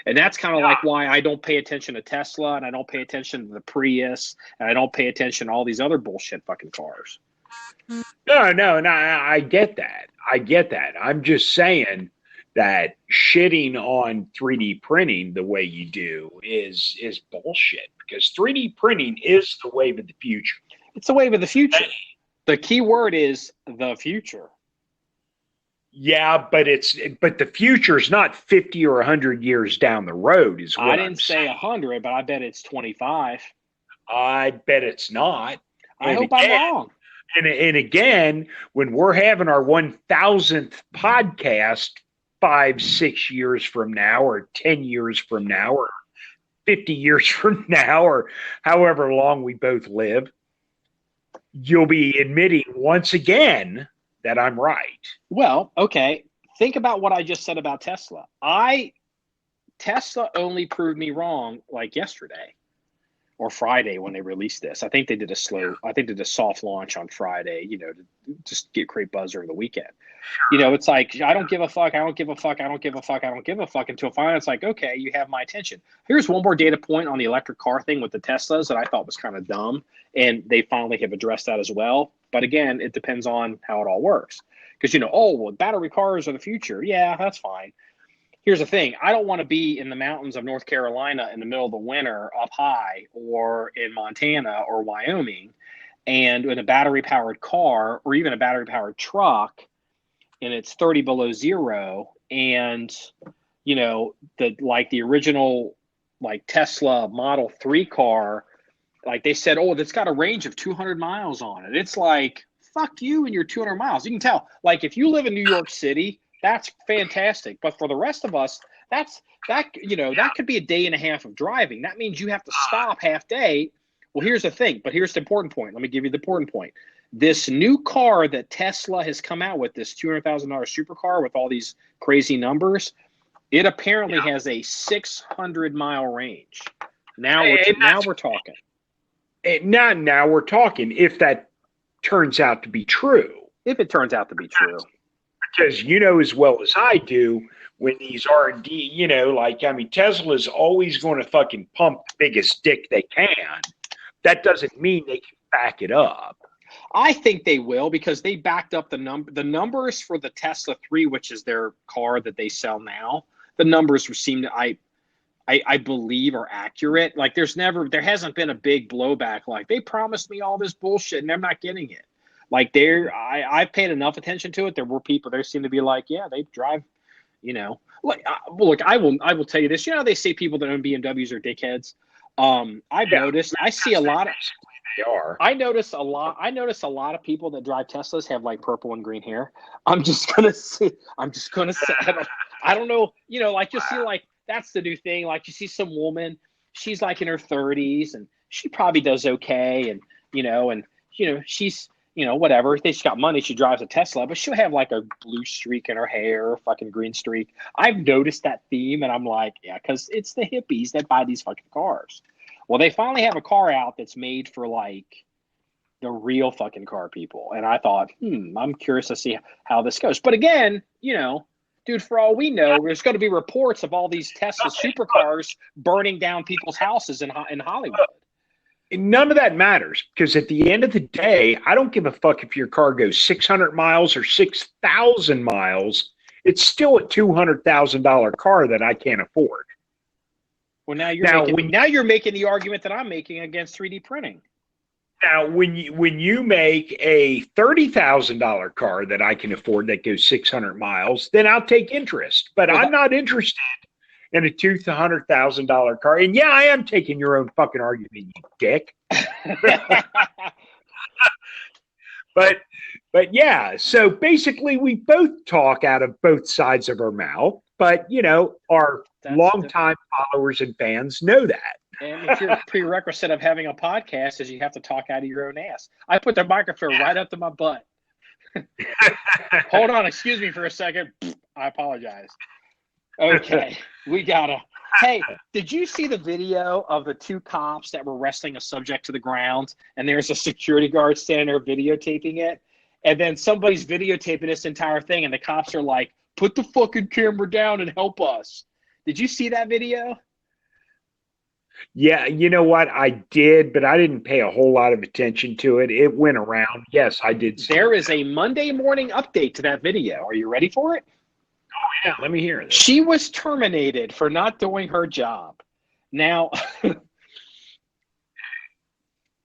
And that's kind of like why I don't pay attention to Tesla and I don't pay attention to the Prius and I don't pay attention to all these other bullshit fucking cars. No, I get that. I'm just saying that shitting on 3D printing the way you do is bullshit, because 3D printing is the wave of the future. It's the wave of the future. The key word is the future. Yeah, but the future's not 50 or 100 years down the road is what I didn't say 100, but I bet it's 25. I bet it's not. I hope I'm wrong. And again, when we're having our 1000th podcast 5-6 years from now, or 10 years from now, or 50 years from now, or however long we both live, you'll be admitting once again that I'm right. Well, okay. Think about what I just said about Tesla. Tesla only proved me wrong like yesterday or Friday when they released this. I think they did a soft launch on Friday, to just create buzz over the weekend. It's like, I don't give a fuck. I don't give a fuck. I don't give a fuck. I don't give a fuck until finally it's like, okay, you have my attention. Here's one more data point on the electric car thing with the Teslas that I thought was kind of dumb. And they finally have addressed that as well. But again, it depends on how it all works. Because, battery cars are the future. Yeah, that's fine. Here's the thing. I don't want to be in the mountains of North Carolina in the middle of the winter up high, or in Montana or Wyoming, and in a battery-powered car or even a battery-powered truck, and it's 30 below zero, and, the original, Tesla Model 3 car, they said, it's got a range of 200 miles on it. It's like, fuck you and your 200 miles. You can tell. If you live in New York City, that's fantastic. But for the rest of us, that could be a day and a half of driving. That means you have to stop half day. Well, here's the thing. But here's the important point. Let me give you the important point. This new car that Tesla has come out with, this $200,000 supercar with all these crazy numbers, it apparently has a 600-mile range. Now we're talking. Now we're talking, if that turns out to be true. If it turns out to be true. Because as well as I do, when these R&D, Tesla's always going to fucking pump the biggest dick they can. That doesn't mean they can back it up. I think they will, because they backed up the numbers for the Tesla 3, which is their car that they sell now. The numbers seem to, I believe, are accurate. Like there hasn't been a big blowback. Like they promised me all this bullshit and I'm not getting it. Like I've paid enough attention to it. There were people there seem to be like, yeah, they drive, look, I will tell you this. They say people that own BMWs are dickheads. I've noticed, I see a lot of, they are. I notice a lot of people that drive Teslas have like purple and green hair. I'm just gonna say, I don't know, like you'll see, like that's the new thing. Like you see some woman, she's like in her 30s and she probably does okay, and she's whatever. If she's got money, she drives a Tesla, but she'll have like a blue streak in her hair, fucking green streak. I've noticed that theme, and I'm like, yeah, because it's the hippies that buy these fucking cars. Well, they finally have a car out that's made for like the real fucking car people. And I thought, I'm curious to see how this goes. But again, dude, for all we know, there's going to be reports of all these Tesla Supercars burning down people's houses in Hollywood. None of that matters, because at the end of the day, I don't give a fuck if your car goes 600 miles or 6,000 miles. It's still a $200,000 car that I can't afford. Well, now you're making the argument that I'm making against 3D printing. Now, when you make a $30,000 car that I can afford that goes 600 miles, then I'll take interest. But I'm not interested in a $200,000 car. And yeah, I am taking your own fucking argument, you dick. But yeah, so basically we both talk out of both sides of our mouth. But, our longtime followers and fans know that. And if your prerequisite of having a podcast is you have to talk out of your own ass. I put the microphone right up to my butt. Hold on, excuse me for a second. I apologize. Okay, Hey, did you see the video of the two cops that were wrestling a subject to the ground, and there's a security guard standing there videotaping it? And then somebody's videotaping this entire thing, and the cops are like, put the fucking camera down and help us. Did you see that video? Yeah, you know what? I did, but I didn't pay a whole lot of attention to it. It went around. Yes, I did. There is a Monday morning update to that video. Are you ready for it? Oh, yeah. Let me hear it. She was terminated for not doing her job. Now,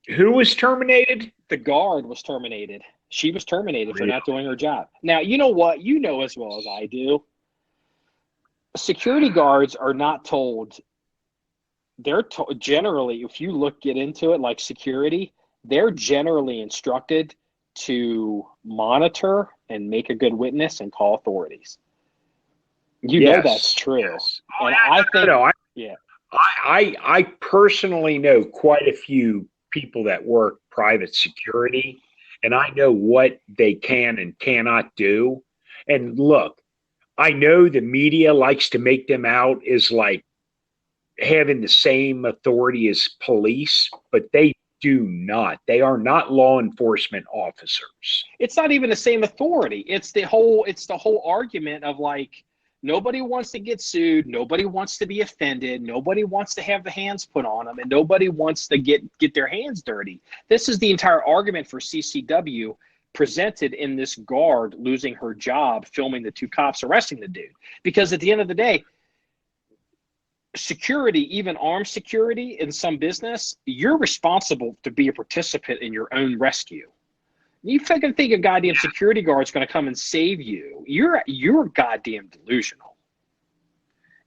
who was terminated? The guard was terminated. She was terminated for not doing her job. Now, you know what? You know as well as I do. Security guards are not told. They're generally, if you get into it like security, they're generally instructed to monitor and make a good witness and call authorities. You know that's true. Yes. And I personally know quite a few people that work private security, and I know what they can and cannot do. And look, I know the media likes to make them out as like having the same authority as police, but they do not. They are not law enforcement officers. It's not even the same authority. It's the whole argument of like, nobody wants to get sued. Nobody wants to be offended. Nobody wants to have the hands put on them, and nobody wants to get their hands dirty. This is the entire argument for CCW presented in this guard losing her job filming the two cops arresting the dude. Because at the end of the day, security, even armed security in some business, you're responsible to be a participant in your own rescue. You fucking think a goddamn security guard's going to come and save you. You're goddamn delusional.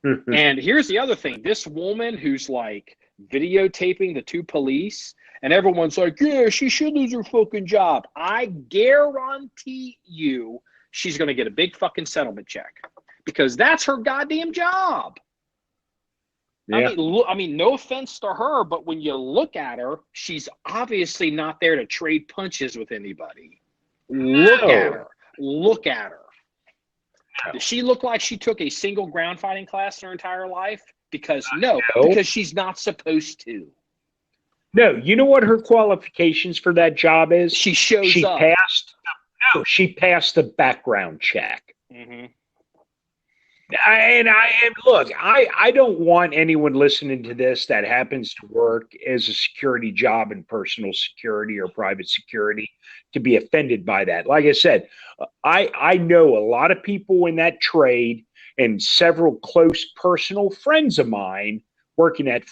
And here's the other thing. This woman who's like videotaping the two police, and everyone's like, yeah, she should lose her fucking job. I guarantee you she's going to get a big fucking settlement check because that's her goddamn job. Yeah. I mean, no offense to her, but when you look at her, she's obviously not there to trade punches with anybody. Look at her. Look at her. No. Does she look like she took a single ground fighting class in her entire life? Because because she's not supposed to. No, you know what her qualifications for that job is? She shows up. She passed the background check. Mm-hmm. Look, I don't want anyone listening to this that happens to work as a security job in personal security or private security to be offended by that. Like I said, I know a lot of people in that trade and several close personal friends of mine working that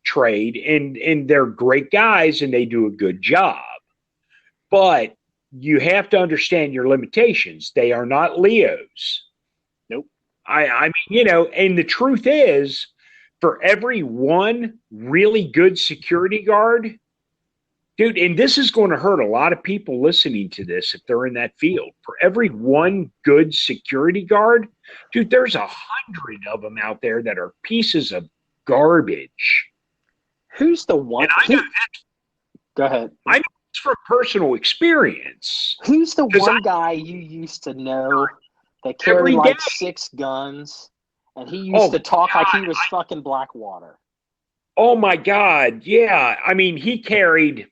trade, and they're great guys and they do a good job. But you have to understand your limitations. They are not Leos. Nope. I mean, and the truth is, for every one really good security guard, dude, and this is going to hurt a lot of people listening to this if they're in that field. For every one good security guard, dude, there's 100 of them out there that are pieces of garbage. Who's the one? And I know that. Go ahead. I know this from personal experience. Who's the one guy you used to know that carried like 6 guns, and he used to talk like he was fucking Blackwater? Oh my God, yeah. I mean, he carried.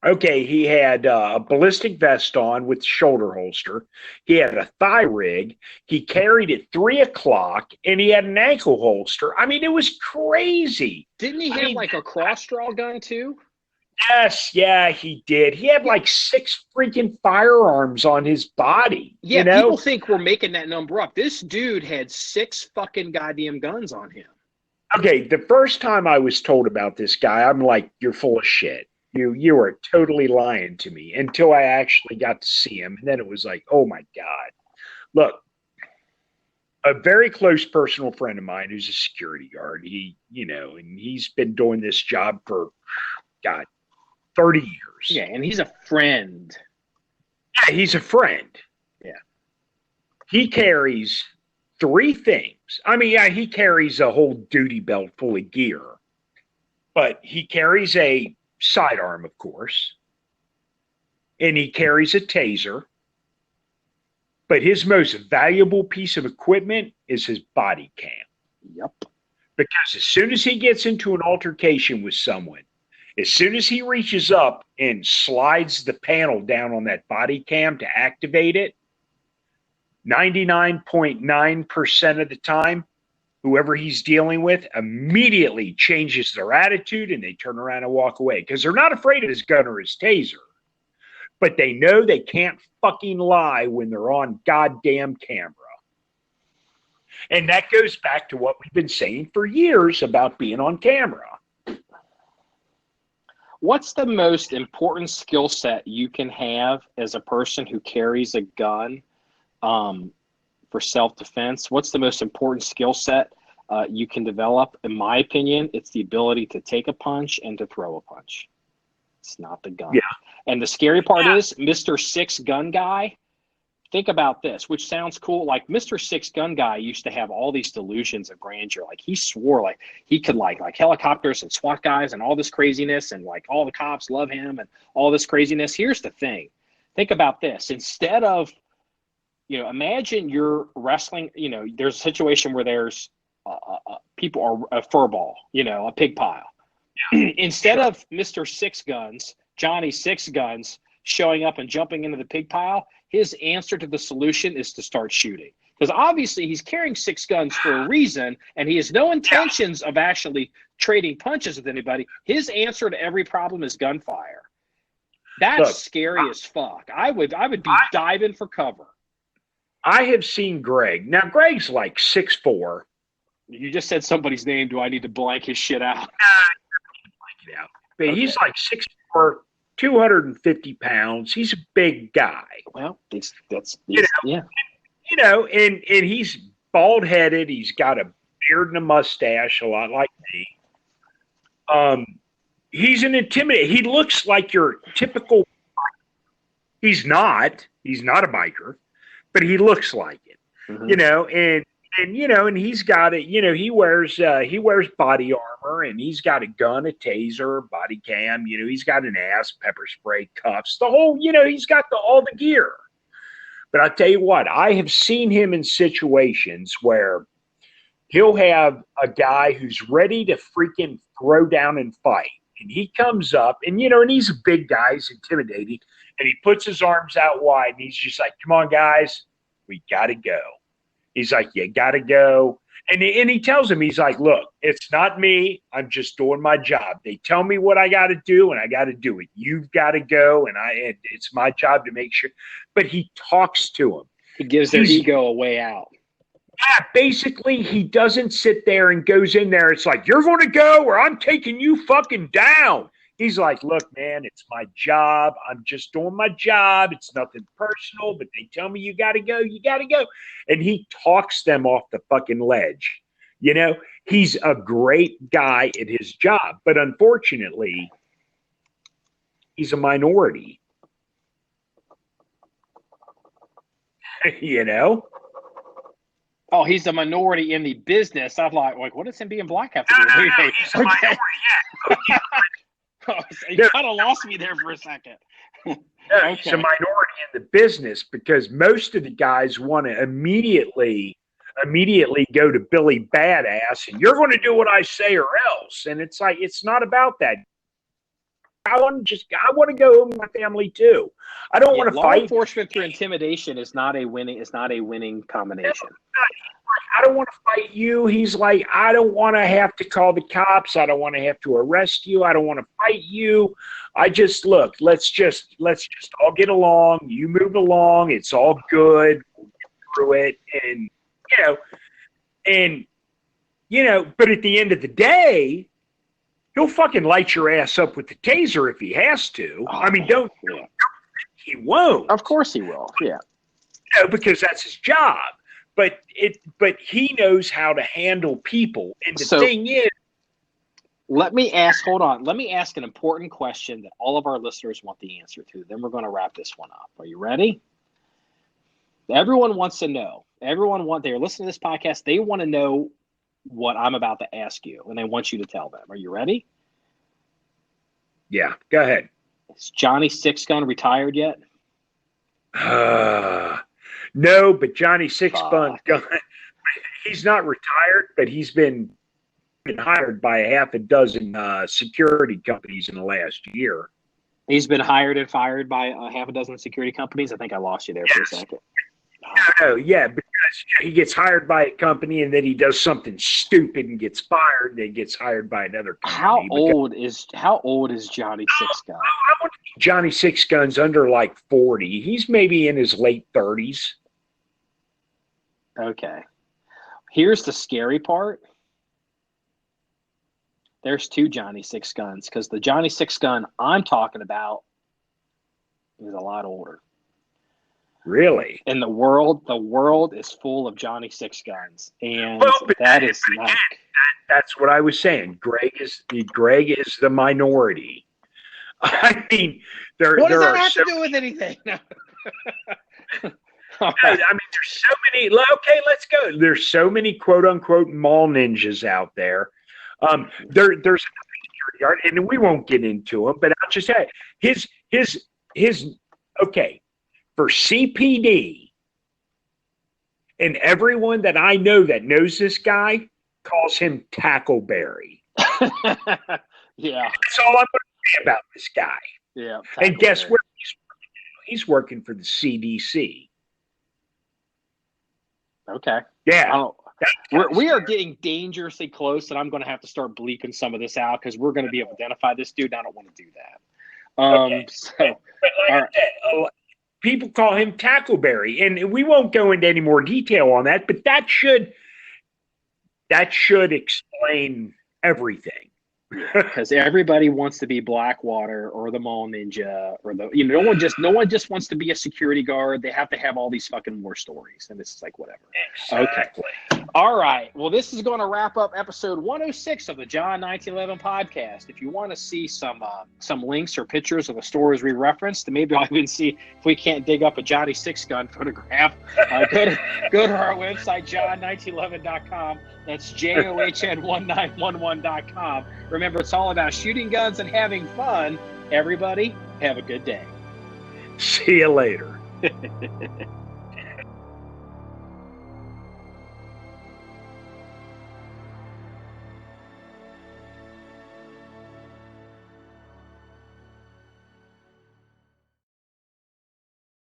Okay, he had a ballistic vest on with shoulder holster. He had a thigh rig. He carried at 3 o'clock, and he had an ankle holster. I mean, it was crazy. Didn't he have like a cross-draw gun too? Yes, yeah, he did. He had like 6 freaking firearms on his body. Yeah, people think we're making that number up. This dude had 6 fucking goddamn guns on him. Okay, the first time I was told about this guy, I'm like, you're full of shit. You are totally lying to me, until I actually got to see him. And then it was like, oh my God. Look, a very close personal friend of mine who's a security guard, and he's been doing this job for, God, 30 years. Yeah, and he's a friend. Yeah, he's a friend. Yeah. He carries 3 things. I mean, yeah, he carries a whole duty belt full of gear. But he carries a sidearm, of course. And he carries a taser. But his most valuable piece of equipment is his body cam. Yep. Because as soon as he gets into an altercation with someone, as soon as he reaches up and slides the panel down on that body cam to activate it, 99.9% of the time, whoever he's dealing with immediately changes their attitude and they turn around and walk away because they're not afraid of his gun or his taser. But they know they can't fucking lie when they're on goddamn camera. And that goes back to what we've been saying for years about being on camera. What's the most important skill set you can have as a person who carries a gun for self-defense? What's the most important skill set you can develop? In my opinion, it's the ability to take a punch and to throw a punch. It's not the gun. Yeah. And the scary part is Mr. 6 gun guy. Think about this, which sounds cool. Like Mr. 6 gun guy used to have all these delusions of grandeur. Like he swore like he could like helicopters and SWAT guys and all this craziness, and like all the cops love him and all this craziness. Here's the thing. Think about this. Instead of, imagine you're wrestling, there's a situation where there's people are a fur ball, a pig pile. Yeah. Instead of Mr. 6 guns, Johnny 6 guns showing up and jumping into the pig pile, his answer to the solution is to start shooting. Because obviously he's carrying 6 guns for a reason, and he has no intentions of actually trading punches with anybody. His answer to every problem is gunfire. That's scary as fuck. I would be diving for cover. I have seen Greg. Now, Greg's like 6'4". You just said somebody's name. Do I need to blank his shit out? Blank it out. But he's like 6'4", 250 pounds. He's a big guy. Well, that's yeah. And he's bald headed. He's got a beard and a mustache, a lot like me. He's an intimidating. He looks like your typical. He's not a biker, but he looks like it. Mm-hmm. And he's got it. He wears body armor, and he's got a gun, a taser, body cam. He's got an ass, pepper spray, cuffs, the whole. He's got all the gear. But I tell you what, I have seen him in situations where he'll have a guy who's ready to freaking throw down and fight, and he comes up, and and he's a big guy, he's intimidating, and he puts his arms out wide, and he's just like, "Come on, guys, we got to go." He's like, you got to go. And he tells him, he's like, look, it's not me. I'm just doing my job. They tell me what I got to do, and I got to do it. You've got to go, and it's my job to make sure. But he talks to him. He gives their ego a way out. Yeah, basically, he doesn't sit there and goes in there. It's like, you're going to go or I'm taking you fucking down. He's like, look, man, it's my job. I'm just doing my job. It's nothing personal, but they tell me you got to go. You got to go. And he talks them off the fucking ledge. You know, he's a great guy at his job, but unfortunately, he's a minority. You know? Oh, he's a minority in the business. I'm like, what does him being black have to do with anything? He's a minority, yeah. You kind of lost me there for a second. Okay. He's a minority in the business because most of the guys want to immediately go to Billy Badass and you're going to do what I say or else. And it's like, it's not about that. I want to go home with my family too. I don't want to fight. Law enforcement through intimidation is not a winning combination. I don't want to fight you. He's like, I don't want to have to call the cops. I don't want to have to arrest you. I don't want to fight you. I just look, let's just all get along. You move along. It's all good. We'll get through it. And but at the end of the day, he'll fucking light your ass up with the taser if he has to. Oh, I mean, don't think he won't. Of course he will. Yeah. Because that's his job. But he knows how to handle people. And the thing is, let me ask an important question that all of our listeners want the answer to. Then we're going to wrap this one up. Are you ready? Everyone wants to know. They're listening to this podcast. They want to know what I'm about to ask you, and they want you to tell them. Are you ready? Yeah, go ahead. Is Johnny Six Gun retired yet? No, but Johnny Six Gun, he's not retired, but he's been hired by a half a dozen security companies in the last year. He's been hired and fired by a half a dozen security companies? I think I lost you there for a second. No, yeah, because he gets hired by a company and then he does something stupid and gets fired and then gets hired by another company. How old is Johnny Six Gun? I want to think Johnny Six Gun's under like 40. He's maybe in his late 30s. Okay. Here's the scary part. There's two Johnny Six Guns because the Johnny Six Gun I'm talking about is a lot older. Really? And the world is full of Johnny Six Guns, and that's what I was saying. Greg is the minority. I mean, what does that have to do with anything? I mean, there's so many. Okay, let's go. There's so many quote unquote mall ninjas out there. There's another security guard, and we won't get into him, but I'll just say his okay. For CPD, and everyone that I know that knows this guy calls him Tackleberry. Yeah. That's all I'm going to say about this guy. Yeah. And guess where he's working for the CDC. Okay. Yeah. We are getting dangerously close, and I'm going to have to start bleeping some of this out because we're going to be able to identify this dude. And I don't want to do that. Okay. All right. People call him Tackleberry, and we won't go into any more detail on that, but that should explain everything. Because everybody wants to be Blackwater or the Mall Ninja or no one just wants to be a security guard. They have to have all these fucking war stories, and this is like whatever. Exactly. Okay. All right. Well, this is going to wrap up episode 106 of the John 1911 podcast. If you want to see some links or pictures of the stories we referenced, maybe I'll even see if we can't dig up a Johnny Six Gun photograph. Go to our website, John1911.com. That's JOHN1911.com. Remember, it's all about shooting guns and having fun. Everybody, have a good day. See you later.